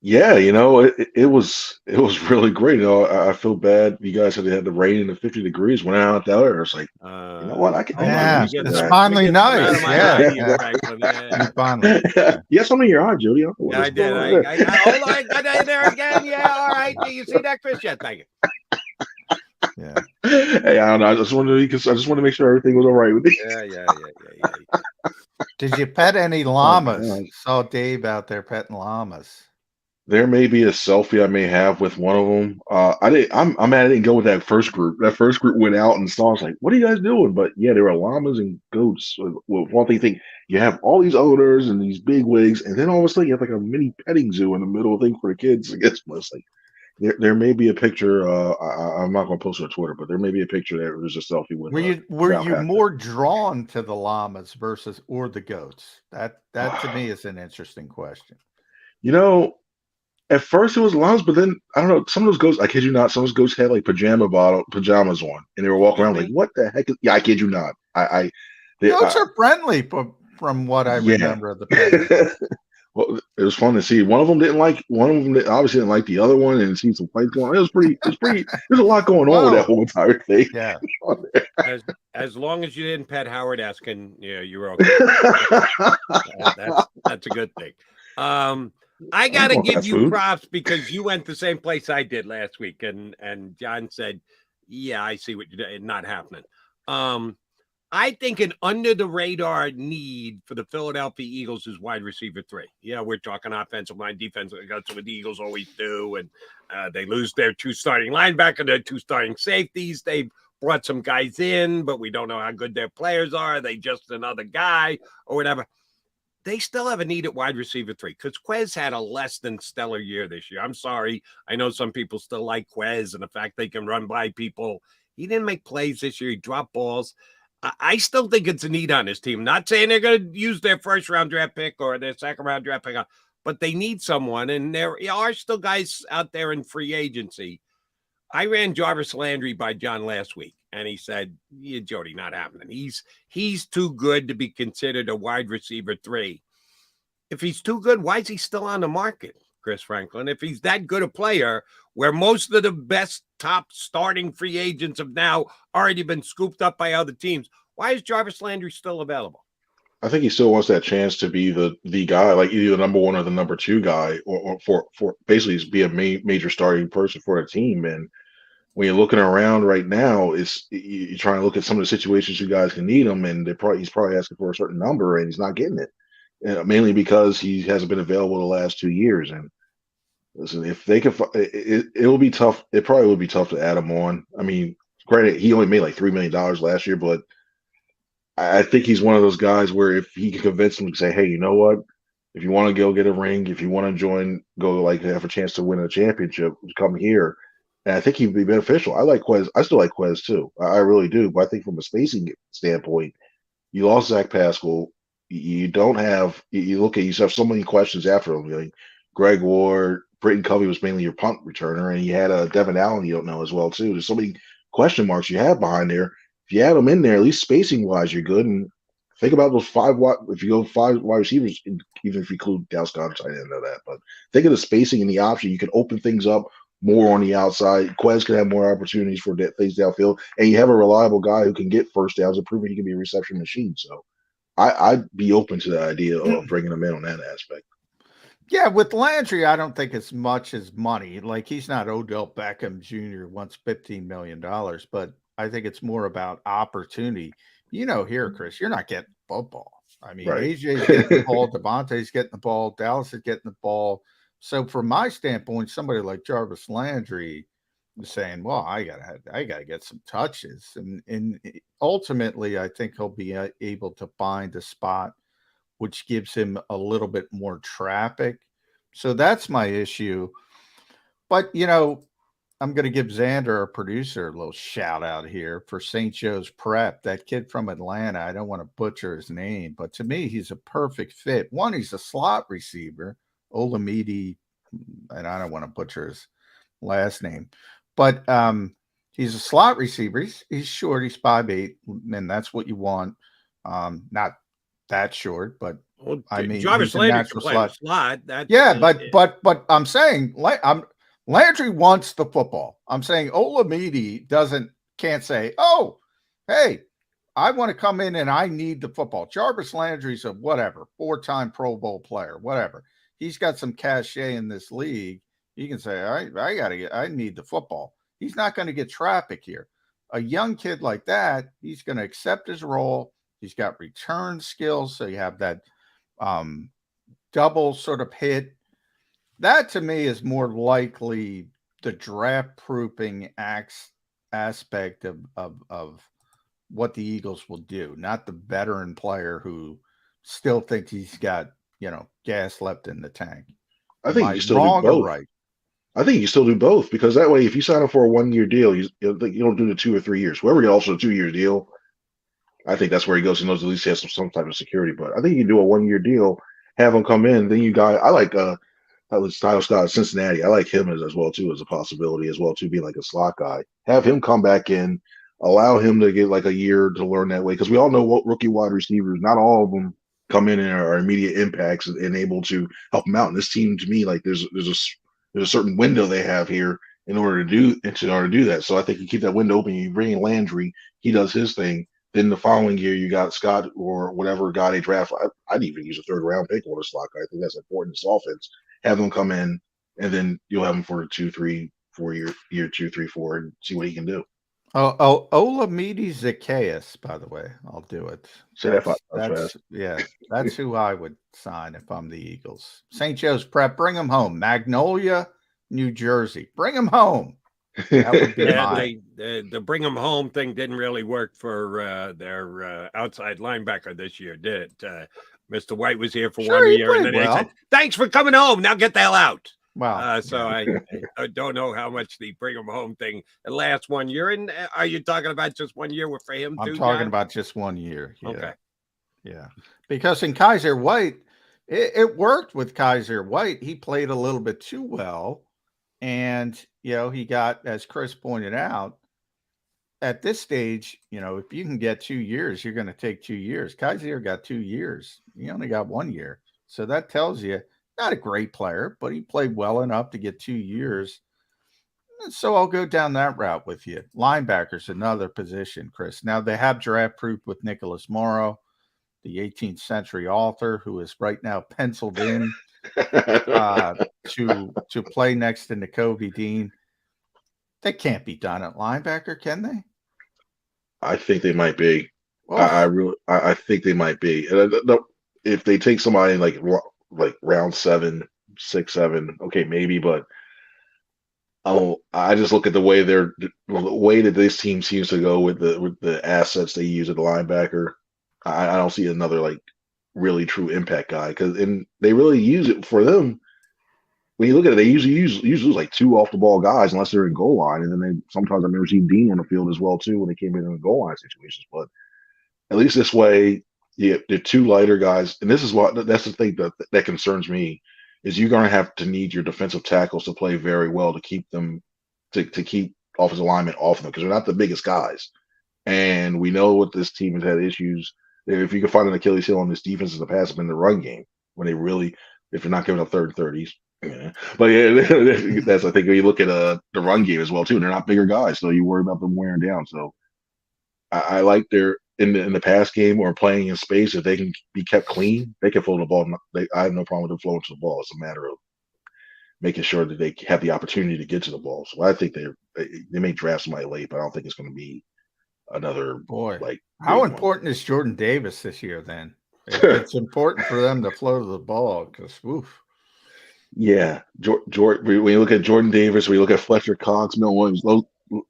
Yeah, it was really great. I feel bad. You guys said they had the rain in the 50 degrees. Went out there. It's like, you know what? I can Yeah, use it's that. finally nice. Yeah. Yeah. Finally. You have something in your eye, Jody. Yeah, I did. Hold on, I got it there again. Yeah, all right. Do you see that, Chris? Yeah, thank you. Yeah. Hey, I don't know. I just wanted to make sure everything was all right with you. Yeah. Did you pet any Oh, llamas? God. Saw Dave out there petting llamas. There may be a selfie I may have with one of them. I'm mad I didn't go with that first group. That first group went out and saw. I was like, "What are you guys doing?" But yeah, there were llamas and goats. Well, one thing, you have all these owners and these big wigs, and then all of a sudden you have like a mini petting zoo in the middle of thing for the kids. I guess it's like there may be a picture. I'm not going to post it on Twitter, but there may be a picture that there's a selfie with. Were you more drawn to the llamas or the goats? That to me is an interesting question. At first it was llamas, but then I don't know. Some of those goats, I kid you not, some of those goats had like pajamas on, and they were walking around like, "What the heck?" Yeah, I kid you not. Goats are friendly, from what I remember of the pet. Well, it was fun to see. One of them obviously didn't like the other one, and see some fights going on. It was pretty. There's a lot going on with that whole entire thing. Yeah. As long as you didn't pet Howard Eskin, you're okay. That's a good thing. I gotta give you props because you went the same place I did last week, and John said, "Yeah, I see what you're doing. Not happening." I think an under the radar need for the Philadelphia Eagles is wide receiver 3. Yeah, we're talking offensive line, defensive. That's what the Eagles always do, and they lose their 2 starting linebackers, their 2 starting safeties. They've brought some guys in, but we don't know how good their players are. Are they just another guy or whatever? They still have a need at wide receiver 3 because Quez had a less than stellar year this year. I'm sorry. I know some people still like Quez and the fact they can run by people. He didn't make plays this year. He dropped balls. I still think it's a need on his team. Not saying they're going to use their first-round draft pick or their second-round draft pick, but they need someone, and there are still guys out there in free agency. I ran Jarvis Landry by John last week, and he said, "Yeah, Jody, not happening. He's too good to be considered a wide receiver 3. If he's too good, why is he still on the market, Chris Franklin? If he's that good a player, where most of the best top starting free agents have now already been scooped up by other teams, why is Jarvis Landry still available?" I think he still wants that chance to be the guy, like either the number 1 or the number 2 guy, or for basically be a major starting person for a team. And when you're looking around right now, you're trying to look at some of the situations you guys can need him, and he's probably asking for a certain number, and he's not getting it, mainly because he hasn't been available the last 2 years. And listen, if they can, it will be tough. It probably would be tough to add him on. I mean, granted, he only made like $3 million last year, but I think he's one of those guys where if he can convince them to say, "Hey, you know what? If you want to go get a ring, if you want to go like have a chance to win a championship, come here." And I think he'd be beneficial. I like Quez. I still like Quez too. I really do. But I think from a spacing standpoint, you lost Zach Pascal. You don't have. You look at. You have so many questions after him. Like Greg Ward, Britton Covey was mainly your punt returner, and you had Devin Allen. You don't know as well too. There's so many question marks you have behind there. If you add them in there, at least spacing wise, you're good. And think about those 5 if you go 5 wide receivers, even if you include Dallas Goedert, I didn't know that. But think of the spacing and the option. You can open things up more on the outside. Quez can have more opportunities for things downfield, and you have a reliable guy who can get first downs and prove he can be a reception machine. So I'd be open to the idea of bringing him in on that aspect. Yeah, with Landry, I don't think it's much as money. Like, he's not Odell Beckham Jr. wants $15 million, but I think it's more about opportunity. Here, Chris, you're not getting football. I mean, Right. AJ's getting the ball, Devontae's getting the ball, Dallas is getting the ball. So from my standpoint, somebody like Jarvis Landry is saying, "Well, I gotta get some touches," and ultimately, I think he'll be able to find a spot which gives him a little bit more traffic. So that's my issue. But I'm going to give Zander, our producer, a little shout out here for St. Joe's Prep. That kid from Atlanta, I don't want to butcher his name, but to me, he's a perfect fit. One, he's a slot receiver, Olamide, and I don't want to butcher his last name, but he's a slot receiver. He's short. He's 5'8", and that's what you want. Not that short, but Well, I mean, Jarvis he's a Landry can natural play in the slot. slot. Yeah, but I'm saying Landry wants the football. I'm saying Olamide can't say, oh, hey, I want to come in and I need the football. Jarvis Landry's a whatever, 4-time Pro Bowl player, whatever. He's got some cachet in this league. You can say, I need the football. He's not going to get traffic here. A young kid like that, he's going to accept his role. He's got return skills. So you have that double sort of hit. That to me is more likely the draft proofing aspect of what the Eagles will do, not the veteran player who still thinks he's got, gas left in the tank. I think you still do both. Right? I think you still do both, because that way, if you sign up for a 1-year deal, you don't do the 2 or 3 years. Whoever gets also a 2-year deal, I think that's where he goes. He knows at least he has some type of security. But I think you do a 1-year deal, have him come in. Then you got, I like Tyler Scott of Cincinnati. I like him as well too, as a possibility as well too, being like a slot guy. Have him come back in, allow him to get like a year to learn that way, because we all know what rookie wide receivers, not all of them come in and are immediate impacts and able to help them out. And this team, to me, like there's a certain window they have here in order to do that. So I think you keep that window open. You bring in Landry, he does his thing. Then the following year, you got Scott or whatever guy they draft. I'd even use a 3rd round pick or a slot guy. I think that's important in this offense. Have them come in, and then you'll have him for 2, 3, 4 year 2, 3, 4, and see what he can do. Olamide Zacchaeus, by the way, I'll do it. That's who I would sign if I'm the Eagles. St. Joe's Prep, bring him home. Magnolia, New Jersey, bring him home. That would be the bring him home thing didn't really work for their outside linebacker this year, did it? Mr. White was here for 1 year, and then he said, "Thanks for coming home. Now get the hell out." Wow. So I don't know how much the bring him home thing lasts 1 year. And are you talking about just 1 year for him? I'm talking about just 1 year. Yeah. Okay. Yeah. Because in Kaiser White, it worked with Kaiser White. He played a little bit too well. And, he got, as Chris pointed out, at this stage, if you can get 2 years, you're going to take 2 years. Kaiser got 2 years. He only got 1 year. So that tells you, not a great player, but he played well enough to get 2 years. So I'll go down that route with you. Linebacker's another position, Chris. Now they have draft proof with Nicholas Morrow, the 18th century author, who is right now penciled in to play next to Nakobe Dean. They can't be done at linebacker, can they? I think they might be. I think they might be. If they take somebody like round 7, 6, 7, okay, maybe, but I just look at the way that this team seems to go with the assets they use at the linebacker. I don't see another really true impact guy, and they really use it for them. When you look at it, they usually like 2 off the ball guys unless they're in goal line, and then sometimes I remember seeing Dean on the field as well too when they came in the goal line situations. But at least this way, the 2 lighter guys, and that's the thing that concerns me, is you're going to have to need your defensive tackles to play very well to keep them to keep offensive linemen off them, because they're not the biggest guys, and we know what this team has had issues. If you can find an Achilles heel on this defense in the past, in the run game, when they really, if you're not giving up 3rd and 30s. Yeah. But that's, I think, when you look at the run game as well too, they're not bigger guys, so you worry about them wearing down. So I like their in the pass game or playing in space. If they can be kept clean, they can flow the ball. I have no problem with them flowing to the ball. It's a matter of making sure that they have the opportunity to get to the ball. So I think they may draft somebody late, but I don't think it's going to be another boy. How important is Jordan Davis this year? Then it's important for them to flow to the ball, because woof. Yeah, when you look at Jordan Davis, when you look at Fletcher Cox, Mel Williams,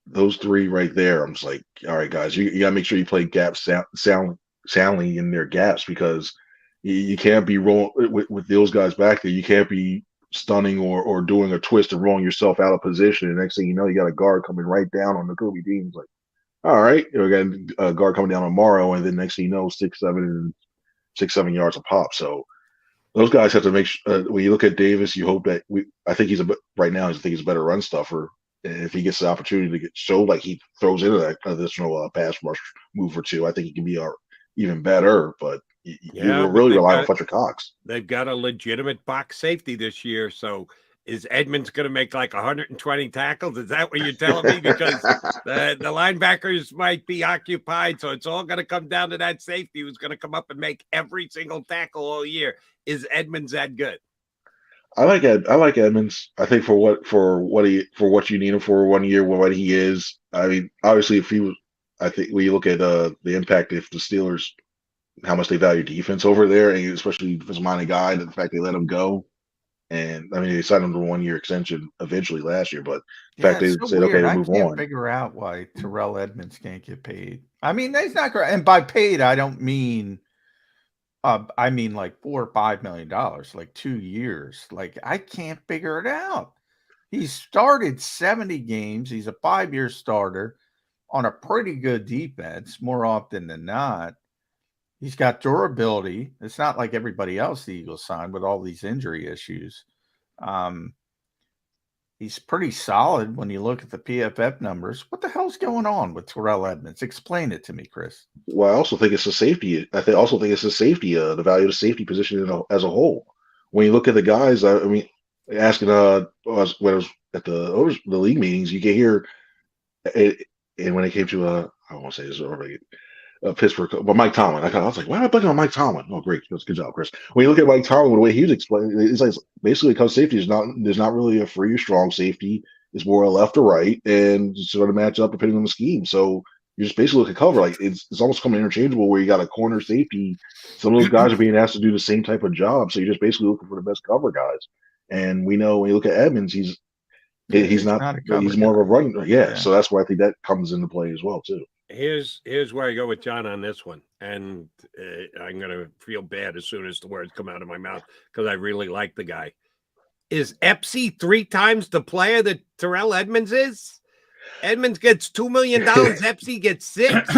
those 3 right there, I'm just like, all right, guys, you got to make sure you play gaps soundly in their gaps, because you can't be rolling with those guys back there. You can't be stunning or doing a twist and rolling yourself out of position. And next thing you know, you got a guard coming right down on Nakobe Dean. It's like, all right, we got a guard coming down on Morrow, and then next thing you know, 6, 7 yards a pop. So those guys have to make sure, when you look at Davis, you hope that I think right now, I think he's a better run stuffer. And if he gets the opportunity to show like he throws into that additional pass rush move or 2, I think he can be even better. But Yeah, but really rely on Fletcher Cox. They've got a legitimate box safety this year. So is Edmonds going to make like 120 tackles? Is that what you're telling me? Because the linebackers might be occupied. So it's all going to come down to that safety who's going to come up and make every single tackle all year. Is Edmonds that good? I like Edmonds. I think for what you need him for 1 year, what he is. I mean, obviously, if he was, I think when you look at the impact, if the Steelers, how much they value defense over there, and especially if it's a minded guy, and the fact they let him go, and I mean they signed him to a 1 year extension eventually last year, but the fact they so said weird. okay to move I can't on. figure out why Terrell Edmonds can't get paid. I mean, he's not great, and by paid I don't mean. I mean, like $4 or $5 million, like 2 years. Like, I can't figure it out. He started 70 games. He's a 5-year starter on a pretty good defense more often than not. He's got durability. It's not like everybody else the Eagles signed with all these injury issues. He's pretty solid when you look at the PFF numbers. What the hell's going on with Terrell Edmonds? Explain it to me, Chris. Well, I also think it's a safety. Also think it's a safety. The value of the safety position as a whole. When you look at the guys, I mean, asking when I was at the league meetings, you can hear, and when it came to I won't say this already. Pittsburgh, but Mike Tomlin. I was like, why am I blaming on Mike Tomlin? Oh, great, good job, Chris. When you look at Mike Tomlin, the way he was explaining, it's like basically because safety is there's not really a free or strong safety. It's more a left or right, and it's going to match up depending on the scheme. So you just basically look at cover. Like it's almost coming interchangeable where you got a corner safety. Some of those guys are being asked to do the same type of job, so you're just basically looking for the best cover guys. And we know when you look at Edmonds, he's not he's more of a run. Yeah, so that's why I think that comes into play as well too. Here's where I go with John on this one, and I'm gonna feel bad as soon as the words come out of my mouth because I really like the guy. Is Epsy 3 times the player that Terrell Edmonds is? Edmonds gets $2 million. Epsy gets 6.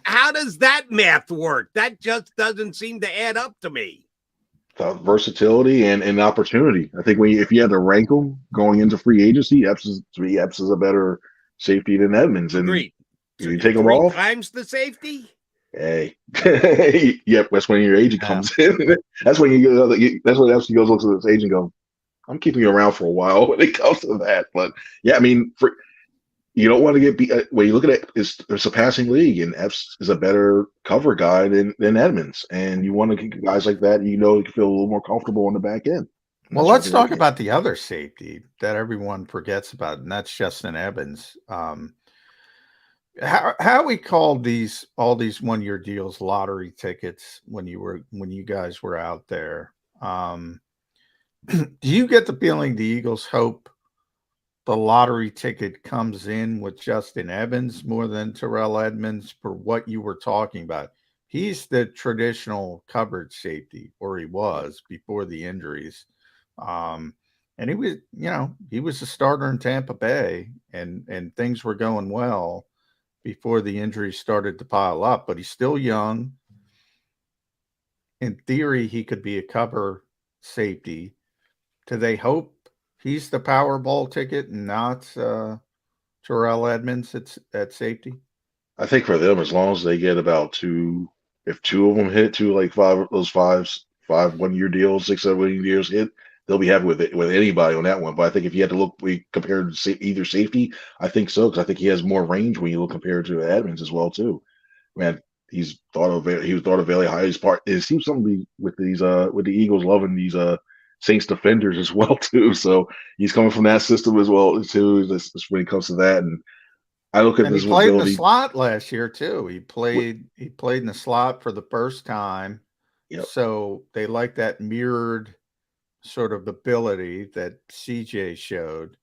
How does that math work? That just doesn't seem to add up to me. Versatility and opportunity. I think if you had to rank them going into free agency, Epps is a better safety than Edmonds. And agreed. You take them 3 off. times the safety. Hey, yep. That's when your agent comes in. That's when that's when Epps goes looks at his agent and goes, I'm keeping you around for a while when it comes to that. But yeah, I mean, you don't want to get beat. When you look at it, it's a passing league, and Epps is a better cover guy than Edmonds. And you want to get guys like that, you can feel a little more comfortable on the back end. Well, let's talk about the other safety that everyone forgets about, and that's Justin Evans. How we called all these 1 year deals lottery tickets when you guys were out there. Do you get the feeling the Eagles hope the lottery ticket comes in with Justin Evans more than Terrell Edmonds for what you were talking about? He's the traditional coverage safety, or he was before the injuries. And he was a starter in Tampa Bay, and things were going well before the injuries started to pile up, but he's still young. In theory, he could be a cover safety. Do they hope he's the Powerball ticket and not Terrell Edmonds at safety? I think for them, as long as they get about 2, if 2 of them hit, 2 like 5 those 5 1 year deals, 6 7 1 years hit, they'll be happy with anybody on that one. But I think if you had to look, we compared to either safety, I think so, because I think he has more range when you look compared to Edmonds as well too. Man, he was thought of very high. It seems something with the Eagles loving these Saints defenders as well too. So he's coming from that system as well too. That's when it comes to that. And I look at this. He played in the slot last year too. He played in the slot for the first time. Yep. So they like that mirrored sort of ability that CJ showed,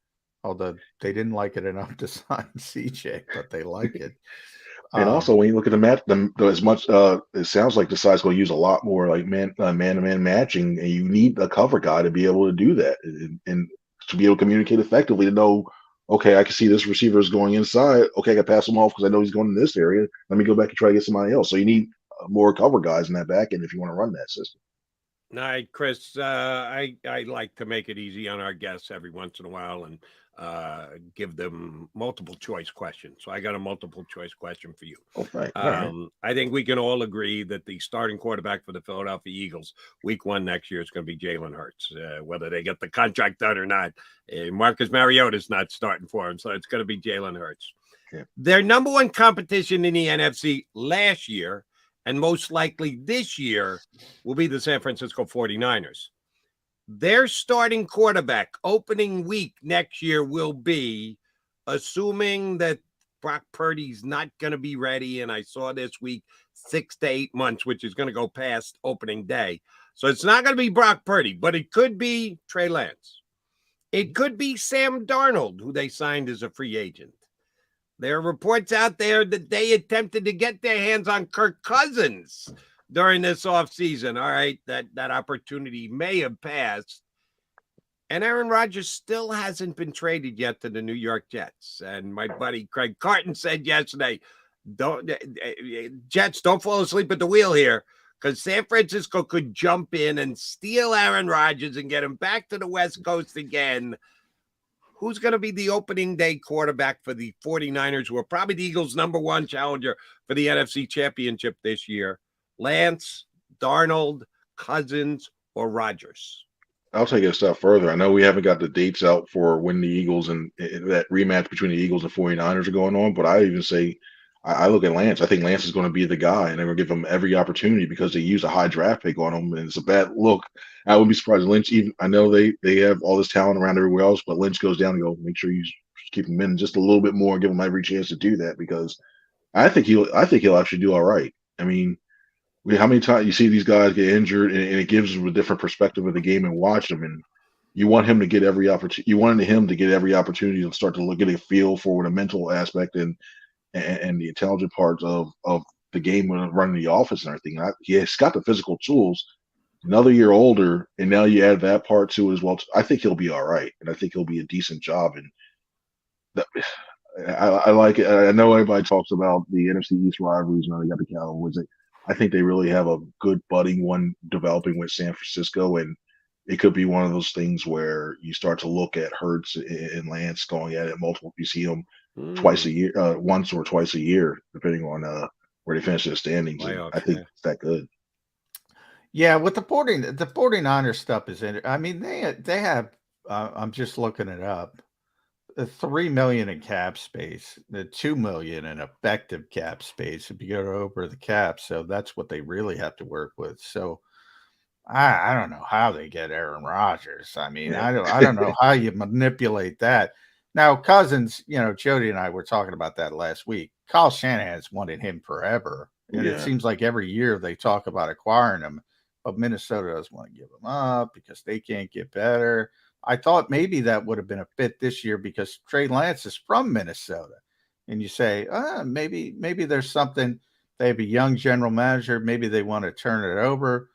although they didn't like it enough to sign CJ, but they like it. And also, when you look at as much, it sounds like the side's going to use a lot more like man-to-man matching, and you need a cover guy to be able to do that and to be able to communicate effectively to know, okay, I can see this receiver is going inside. Okay, I can pass him off because I know he's going in this area. Let me go back and try to get somebody else. So you need more cover guys in that back end if you want to run that system. No, Chris, I like to make it easy on our guests every once in a while and give them multiple choice questions. So I got a multiple choice question for you. Oh, right. All right. I think we can all agree that the starting quarterback for the Philadelphia Eagles week 1 next year is going to be Jalen Hurts, whether they get the contract done or not. Marcus Mariota's not starting for him, so it's going to be Jalen Hurts. Yeah. Their number one competition in the NFC last year and most likely this year will be the San Francisco 49ers. Their starting quarterback opening week next year will be, assuming that Brock Purdy's not going to be ready, and I saw this week 6 to 8 months, which is going to go past opening day. So it's not going to be Brock Purdy, but it could be Trey Lance. It could be Sam Darnold, who they signed as a free agent. There are reports out there that they attempted to get their hands on Kirk Cousins during this offseason. All right, that opportunity may have passed. And Aaron Rodgers still hasn't been traded yet to the New York Jets. And my buddy Craig Carton said yesterday, Jets, don't fall asleep at the wheel here, because San Francisco could jump in and steal Aaron Rodgers and get him back to the West Coast again. Who's going to be the opening day quarterback for the 49ers, who are probably the Eagles' number one challenger for the NFC Championship this year? Lance, Darnold, Cousins, or Rodgers? I'll take it a step further. I know we haven't got the dates out for when the Eagles and that rematch between the Eagles and 49ers are going on, but I even say I look at Lance. I think Lance is going to be the guy, and they're going to give him every opportunity because they use a high draft pick on him, and it's a bad look. I wouldn't be surprised if Lynch, even I know they have all this talent around everywhere else, but Lynch goes down and go, make sure you keep him in just a little bit more and give him every chance to do that, because I think he'll actually do all right. I mean, how many times you see these guys get injured, and it gives them a different perspective of the game and watch them, and you want him to get every opportunity. You wanted him to get every opportunity to start to look at a feel for the mental aspect and the intelligent parts of the game when running the offense and everything. He's got the physical tools. Another year older, and now you add that part to it as well. I think he'll be all right, and I think he'll be a decent job. And I like it. I know everybody talks about the NFC East rivalries. Now they got the Cowboys. I think they really have a good budding one developing with San Francisco, and it could be one of those things where you start to look at Hurts and Lance going at it multiple. You see them twice a year, once or twice a year, depending on where they finish their standings. I think it's that good. Yeah, with the 49ers stuff is in. I mean, they have. I'm just looking it up. The $3 million in cap space, the $2 million in effective cap space if you go over the cap. So that's what they really have to work with. So I don't know how they get Aaron Rodgers. I mean, I don't know how you manipulate that. Now, Cousins, Jody and I were talking about that last week. Kyle Shanahan's wanted him forever. And it seems like every year they talk about acquiring him, but Minnesota doesn't want to give him up because they can't get better. I thought maybe that would have been a fit this year because Trey Lance is from Minnesota. And you say, maybe there's something. They have a young general manager. Maybe they want to turn it over.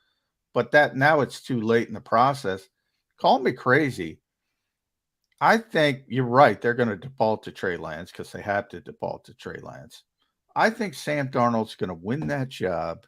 But that now it's too late in the process. Call me crazy. I think you're right. They're going to default to Trey Lance because they have to default to Trey Lance. I think Sam Darnold's going to win that job.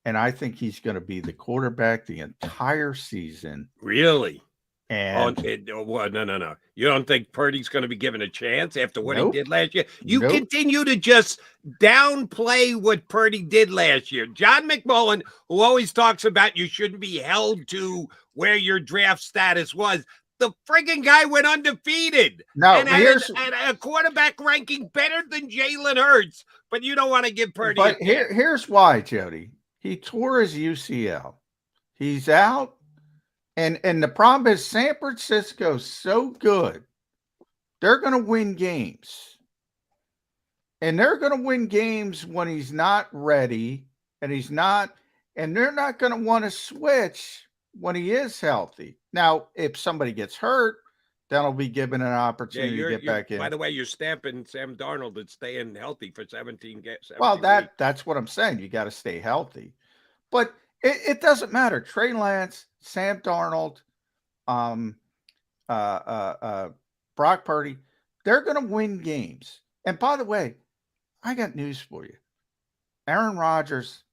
And I think he's going to be the quarterback the entire season. Really? And no. You don't think Purdy's going to be given a chance after what he did last year? You continue to just downplay what Purdy did last year. John McMullen, who always talks about you shouldn't be held to where your draft status was, the friggin' guy went undefeated. And had a quarterback ranking better than Jalen Hurts, but you don't want to give Purdy But here's why, Jody. He tore his UCL. He's out. And the problem is San Francisco's so good. They're going to win games. And they're going to win games when he's not ready and they're not going to want to switch when he is healthy. Now, if somebody gets hurt, then he'll be given an opportunity to get back in. By the way, you're stamping Sam Darnold at staying healthy for 17 games. Well, that's what I'm saying. You got to stay healthy. But it doesn't matter. Trey Lance, Sam Darnold, Brock Purdy, they're going to win games. And by the way, I got news for you. Aaron Rodgers,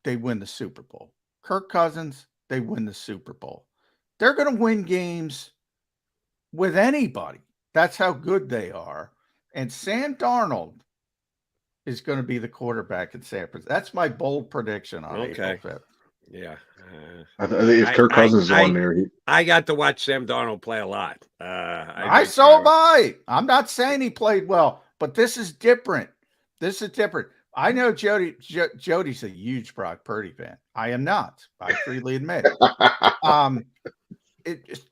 they win the Super Bowl. Kirk Cousins, they win the Super Bowl. They're going to win games with anybody. That's how good they are. And Sam Darnold is going to be the quarterback in San Francisco. That's my bold prediction on April 5th. Yeah. I think if Kirk Cousins is on there, I got to watch Sam Darnold play a lot. I saw by. I'm not saying he played well, but this is different. This is different. I know Jody's a huge Brock Purdy fan. I am not. I freely admit.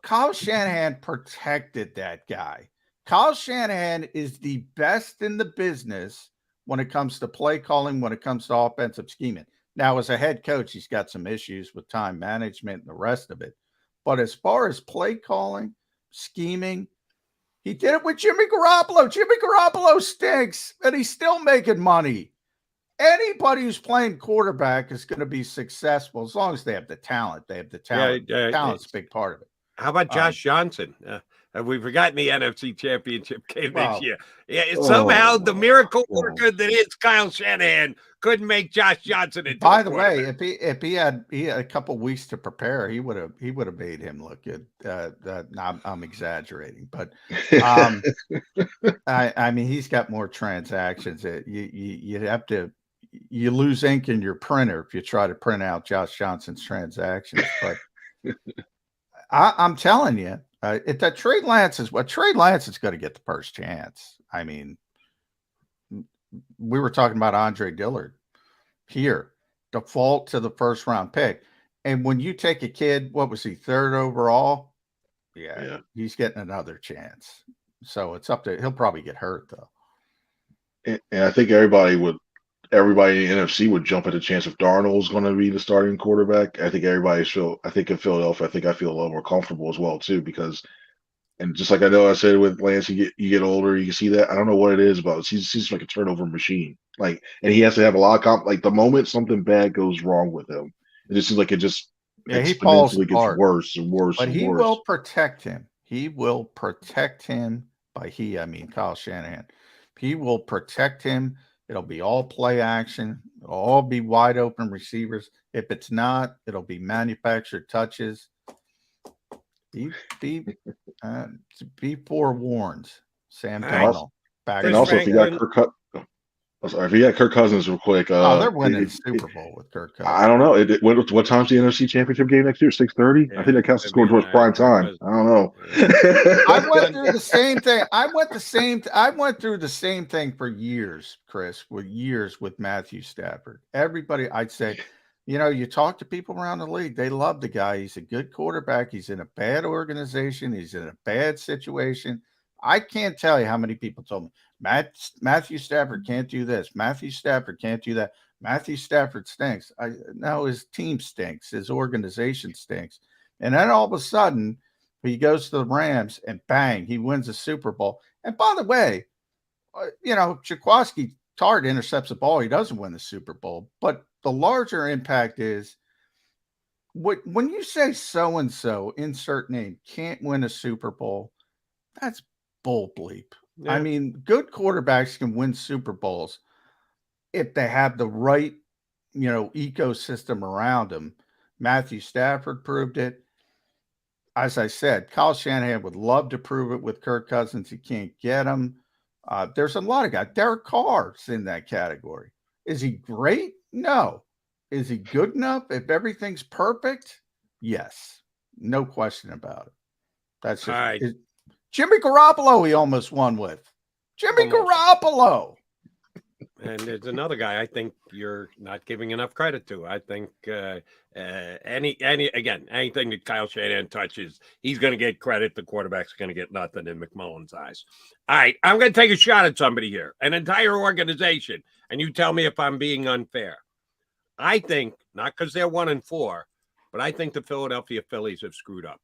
Kyle Shanahan protected that guy. Kyle Shanahan is the best in the business when it comes to play calling, when it comes to offensive scheming. Now, as a head coach, he's got some issues with time management and the rest of it. But as far as play calling, scheming, he did it with Jimmy Garoppolo. Jimmy Garoppolo stinks, and he's still making money. Anybody who's playing quarterback is going to be successful as long as they have the talent. They have the talent. Talent's a big part of it. How about Josh Johnson? Have we forgotten the NFC Championship game this year? Yeah, somehow the miracle worker that is Kyle Shanahan couldn't make Josh Johnson into. By the way, if he had a couple weeks to prepare, he would have made him look good. I'm exaggerating, but I mean he's got more transactions. You lose ink in your printer if you try to print out Josh Johnson's transactions. But I'm telling you. That Trey Lance is going to get the first chance. I mean, we were talking about Andre Dillard here, default to the first round pick. And when you take a kid, what was he, 3rd overall? Yeah, he's getting another chance. So it's up to, he'll probably get hurt though. And I think everybody in the NFC would jump at the chance if Darnold's going to be the starting quarterback. I think I think in Philadelphia, I feel a little more comfortable as well too, because, and just like I know I said with Lance, you get older, you can see that. I don't know what it is about it. He's like a turnover machine. Like, and he has to have a lot of like the moment something bad goes wrong with him, it just seems like it just he falls apart. Gets worse and worse. But and he worse. will protect him. He will protect him. By he, I mean Kyle Shanahan. He will protect him. It'll be all play action. It'll all be wide open receivers. If it's not, it'll be manufactured touches. Be forewarned, Sam Darnold. And also, if you got Kirk Cousins real quick. They're winning the Super Bowl with Kirk Cousins. I don't know. What time's the NFC Championship game next year? 6:30. I think that counts as scoring towards prime time. I don't know. I went through the same thing. I went through the same thing for years, Chris. With Matthew Stafford. Everybody, I'd say, you talk to people around the league. They love the guy. He's a good quarterback. He's in a bad organization. He's in a bad situation. I can't tell you how many people told me, Matthew Stafford can't do this. Matthew Stafford can't do that. Matthew Stafford stinks. No, his team stinks. His organization stinks. And then all of a sudden, he goes to the Rams and bang, he wins the Super Bowl. And by the way, Jaquaski Tart intercepts the ball. He doesn't win the Super Bowl. But the larger impact is when you say so-and-so, insert name, can't win a Super Bowl, that's bull bleep. Yeah. I mean, good quarterbacks can win Super Bowls if they have the right, ecosystem around them. Matthew Stafford proved it. As I said, Kyle Shanahan would love to prove it with Kirk Cousins. He can't get him. There's a lot of guys. Derek Carr's in that category. Is he great? No. Is he good enough? If everything's perfect, yes. No question about it. That's just, all right. Jimmy Garoppolo, he almost won with. Jimmy Garoppolo. And there's another guy I think you're not giving enough credit to. I think anything that Kyle Shanahan touches, he's going to get credit. The quarterback's going to get nothing in McMullen's eyes. All right, I'm going to take a shot at somebody here, an entire organization, and you tell me if I'm being unfair. I think, not because they're 1-4, but I think the Philadelphia Phillies have screwed up.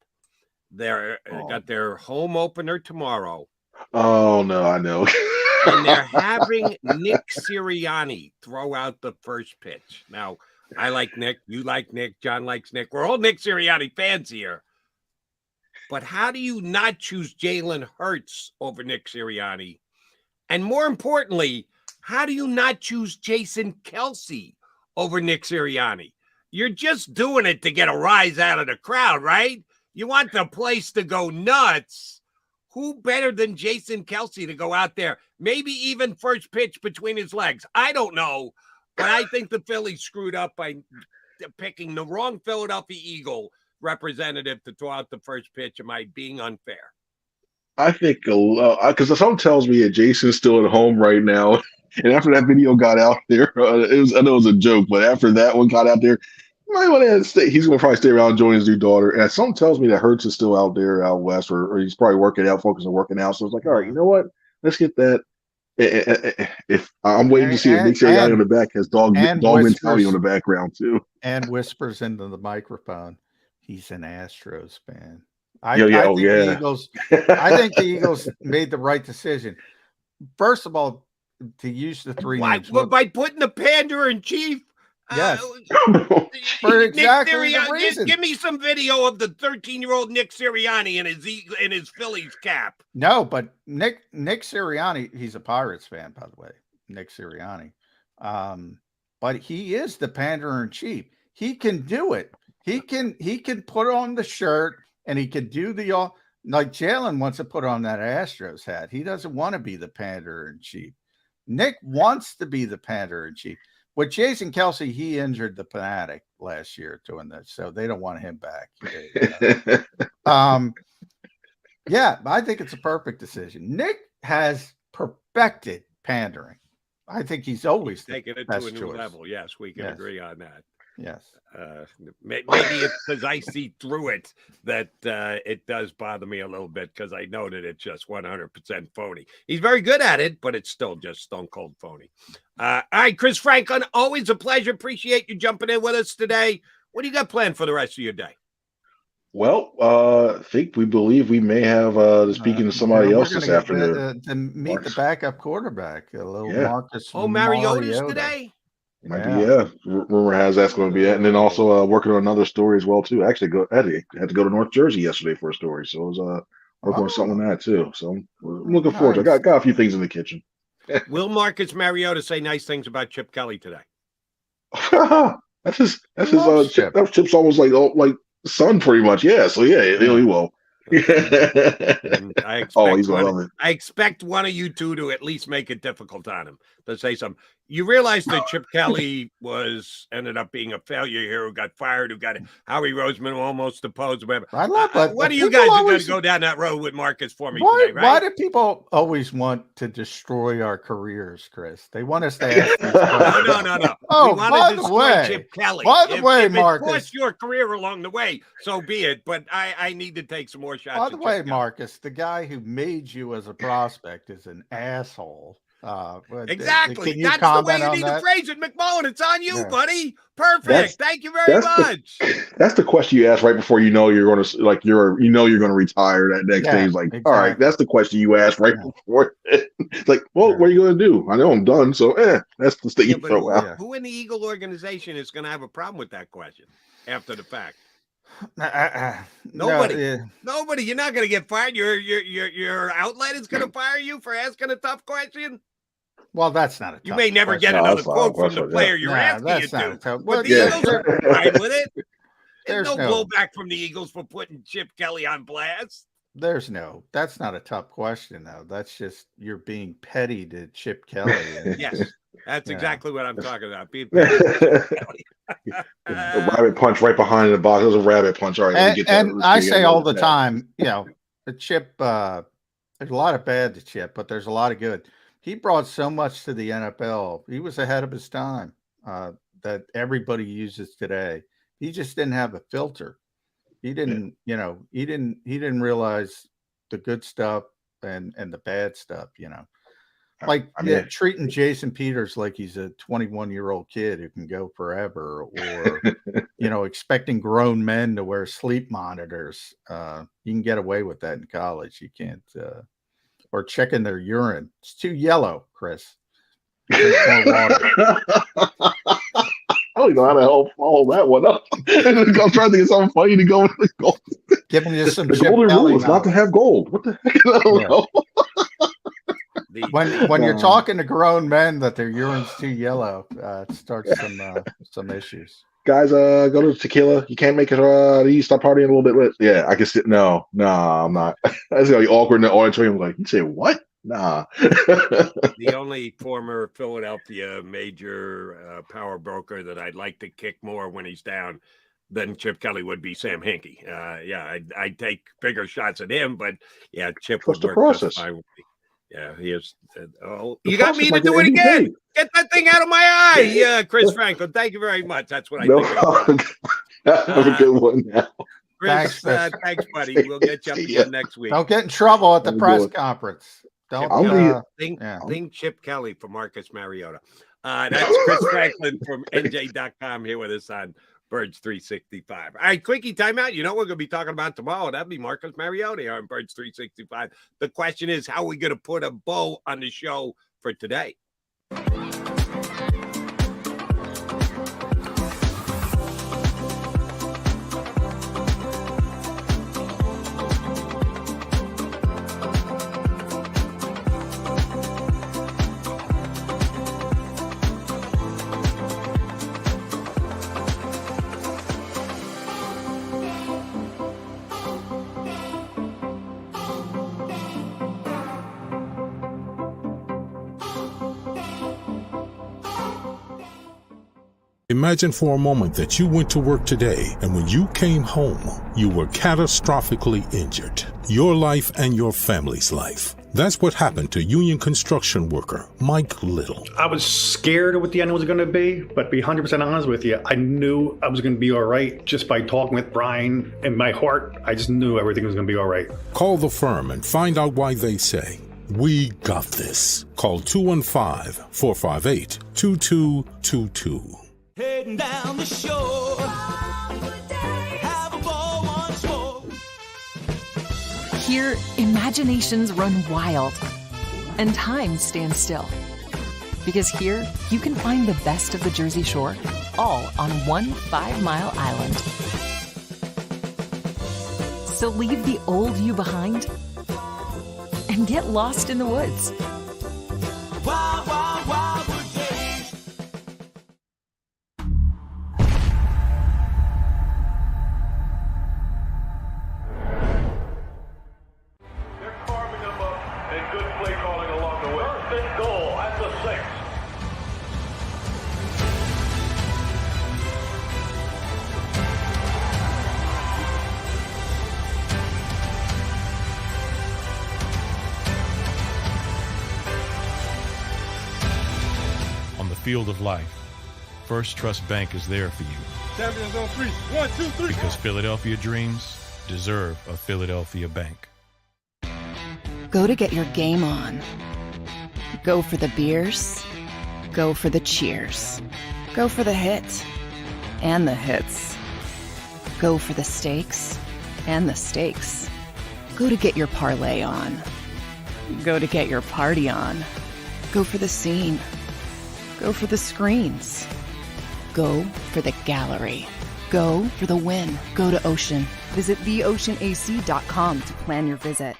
They're got their home opener tomorrow. Oh, no, I know. And they're having Nick Sirianni throw out the first pitch. Now, I like Nick. You like Nick. John likes Nick. We're all Nick Sirianni fans here. But how do you not choose Jalen Hurts over Nick Sirianni? And more importantly, how do you not choose Jason Kelce over Nick Sirianni? You're just doing it to get a rise out of the crowd, right? You want the place to go nuts. Who better than Jason Kelce to go out there? Maybe even first pitch between his legs. I don't know, but I think the Phillies screwed up by picking the wrong Philadelphia Eagle representative to throw out the first pitch. Am I being unfair? I think because something tells me that Jason's still at home right now. And after that video got out there, I know it was a joke, but after that one got out there, he might want to stay. He's going to probably stay around and join his new daughter. And something tells me that Hurts is still out there out west, or he's probably working out, focusing on working out. So it's like, all right, you know what? Let's get that. If I'm waiting to see if Nick Sirianni on the back has dog mentality on the background too, and whispers into the microphone, he's an Astros fan. I think the Eagles made the right decision. First of all, to use the three names. By putting the pander in chief. Yes. For exactly the reason. Give me some video of the 13-year-old Nick Sirianni in his Phillies cap. No, but Nick Sirianni, he's a Pirates fan, by the way. Nick Sirianni. But he is the pander in chief. He can do it. He can put on the shirt and he can do like Jalen wants to put on that Astros hat. He doesn't want to be the pander in chief. Nick wants to be the pander in chief. With Jason Kelce, he injured the fanatic last year doing this, so they don't want him back. Yeah, I think it's a perfect decision. Nick has perfected pandering. I think he's always taken it to a new level. Yes, we can agree on that. Yes. Maybe it's because I see through it that it does bother me a little bit because I know that it's just 100% phony. He's very good at it, but it's still just stone cold phony. All right, Chris Franklin, always a pleasure. Appreciate you jumping in with us today. What do you got planned for the rest of your day? Well, we believe we may have speaking to somebody else this afternoon to meet the backup quarterback, a little Marcus. Oh, Mariota's today. Rumor has that's going to be it, and then also working on another story as well too. Actually, had to go to North Jersey yesterday for a story, so I was working on something on that too. So I'm looking forward to it. Got a few things in the kitchen. Will Marcus Mariota say nice things about Chip Kelly today? That's his Chip. That Chip's almost like son, pretty much. Yeah. So he will. I expect one of you two to at least make it difficult on him to say something. You realize that Chip Kelly ended up being a failure here, who got fired, who got Howie Roseman almost opposed. I love that. What are you guys going to go down that road with Marcus for me today, right? Why do people always want to destroy our careers, Chris? They want us to ask these questions. No. Oh, we want to destroy Chip Kelly. By the way, Marcus. If it cost your career along the way, so be it. But I need to take some more shots. By the way, Marcus, the guy who made you as a prospect is an asshole. Exactly. That's the way you need to phrase it, McMullen. It's on you, buddy. Perfect. Thank you very much. That's the question you ask right before you're going to you're going to retire. That next day is like, all right, that's the question you ask right before. It's like, well, what are you going to do? I know I'm done. So that's the thing you throw out. Who in the Eagle organization is going to have a problem with that question after the fact? Nobody. Nobody. You're not going to get fired. Your outlet is going to fire you for asking a tough question. Well, that's not a tough You may never get another quote from the player you're asking it to. But the Eagles are fine with it. There's no blowback from the Eagles for putting Chip Kelly on blast. That's not a tough question, though. That's just you're being petty to Chip Kelly. Yes, that's exactly what I'm talking about. Being the rabbit punch right behind the box. It was a rabbit punch. All right, and I say all the time, the Chip, there's a lot of bad to Chip, but there's a lot of good. He brought so much to the NFL. He was ahead of his time that everybody uses today. He just didn't have a filter. He didn't, he didn't realize the good stuff and the bad stuff, Like treating Jason Peters like he's a 21-year-old kid who can go forever, or expecting grown men to wear sleep monitors. You can get away with that in college. You can't. Or checking their urine. It's too yellow, Chris. I don't know how to help follow that one up. I'm trying to think of something funny to go with the gold. Giving you some the golden rule is not to have gold. What the heck? I don't know. When you're talking to grown men that their urine's too yellow, it starts some issues. guys, go to tequila. You can't make it. You start partying a little bit late. Yeah, I can sit. No, nah, I'm not. That's gonna be awkward in the auditorium. Like, you say what? Nah. The only former Philadelphia major power broker that I'd like to kick more when he's down than Chip Kelly would be Sam Hinkie. Yeah, I'd take bigger shots at him, but yeah, Chip What's would the work just process? fine with me. Yeah, he is. Oh, The you got me process to might do get it MVP. again. Get that thing out of my eye. Yeah, Chris Franklin. Thank you very much. That's what I No think. problem. Have a good one now. Chris, thanks, buddy. We'll get you up See ya. again next week. Don't get in trouble at the I'm press good. conference. Don't. Chip I'm Kelly. the- Think Chip Kelly for Marcus Mariota. That's Chris Franklin from NJ.com here with us on Birds 365. All right, quickie timeout. You know what we're going to be talking about tomorrow. That'll be Marcus Mariota here on Birds 365. The question is, how are we going to put a bow on the show for today? Imagine for a moment that you went to work today and when you came home, you were catastrophically injured. Your life and your family's life. That's what happened to union construction worker Mike Little. I was scared of what the end was going to be, but to be 100% honest with you, I knew I was going to be all right just by talking with Brian. In my heart, I just knew everything was going to be all right. Call the firm and find out why they say, "We got this." Call 215-458-2222. Heading down the shore. Have a ball once more. Here, imaginations run wild and time stands still. Because here, you can find the best of the Jersey Shore, all on one 5-mile island. So leave the old you behind and get lost in the woods. Wild, wild, wildwood days. They're carving them up and good play calling along the way. First and goal at the 6. On the field of life, First Trust Bank is there for you Champions on 3. 1, 2, 3. because Philadelphia dreams deserve a Philadelphia bank. Go to get your game on. Go for the beers. Go for the cheers. Go for the hit and the hits. Go for the stakes and the stakes. Go to get your parlay on. Go to get your party on. Go for the scene. Go for the screens. Go for the gallery. Go for the win. Go to Ocean. Visit theoceanac.com to plan your visit.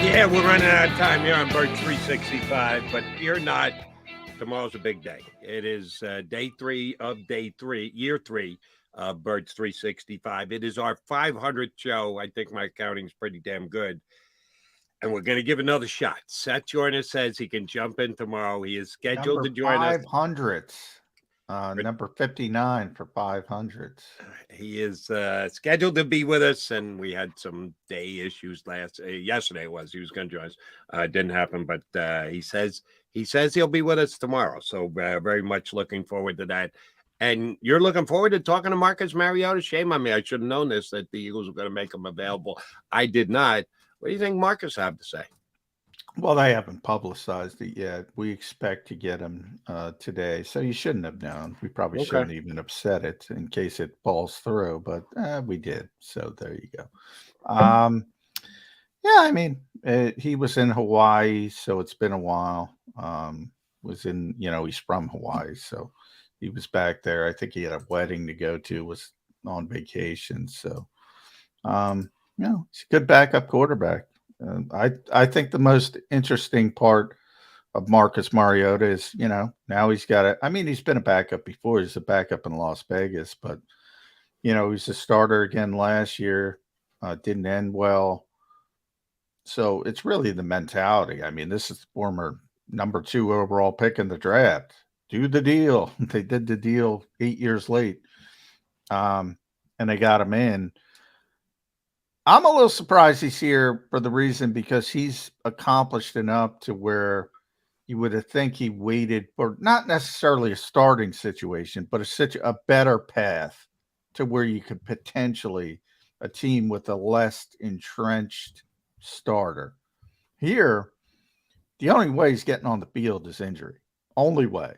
Yeah, we're running out of time here on Birds 365, but fear not, tomorrow's a big day. It is day 3 of year 3 of Birds 365. It is our 500th show. I think my accounting's pretty damn good. And we're going to give another shot. Seth Joyner says he can jump in tomorrow. He is scheduled to join us. 500. Number 59 for 500. He is scheduled to be with us, and we had some day issues yesterday. He was going to join us. Didn't happen, but he says he'll be with us tomorrow. So very much looking forward to that. And you're looking forward to talking to Marcus Mariota? Shame on me. I should have known this, that the Eagles were going to make him available. I did not. What do you think Marcus have to say? Well, they haven't publicized it yet. We expect to get him today, so you shouldn't have known. We probably shouldn't even have said it in case it falls through, but we did. So there you go. Yeah, I mean, he was in Hawaii, so it's been a while. He's from Hawaii, so he was back there. I think he had a wedding to go to, was on vacation. So, he's a good backup quarterback. I think the most interesting part of Marcus Mariota is, now he's got he's been a backup before. He's a backup in Las Vegas, but, he's a starter again last year. Didn't end well. So it's really the mentality. I mean, this is the former number 2 overall pick in the draft. Do the deal. They did the deal 8 years late. And they got him in. I'm a little surprised he's here for the reason because he's accomplished enough to where you would think he waited for not necessarily a starting situation, but a better path to where you could potentially a team with a less entrenched starter. Here, the only way he's getting on the field is injury. Only way.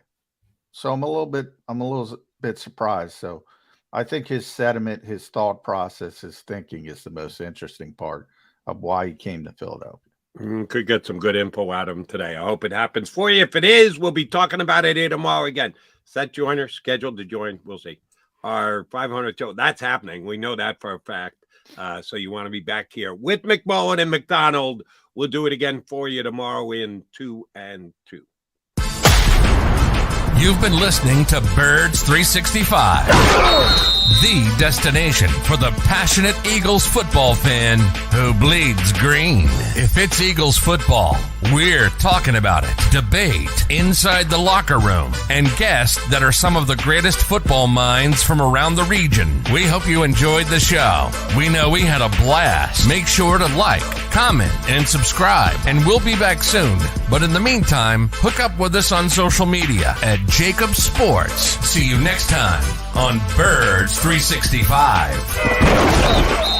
So I'm a little bit surprised. So I think his sentiment, his thought process, his thinking is the most interesting part of why he came to Philadelphia. Could get some good info out of him today. I hope it happens for you. If it is, we'll be talking about it here tomorrow again. Set joiner scheduled to join. We'll see. Our 500 show. That's happening. We know that for a fact. So you want to be back here with McMullen and McDonald. We'll do it again for you tomorrow in 2 and 2. You've been listening to Birds 365, the destination for the passionate Eagles football fan who bleeds green. If it's Eagles football, we're talking about it. Debate, inside the locker room, and guests that are some of the greatest football minds from around the region. We hope you enjoyed the show. We know we had a blast. Make sure to like, comment, and subscribe, and we'll be back soon. But in the meantime, hook up with us on social media at JAKIB Sports. See you next time on Birds 365.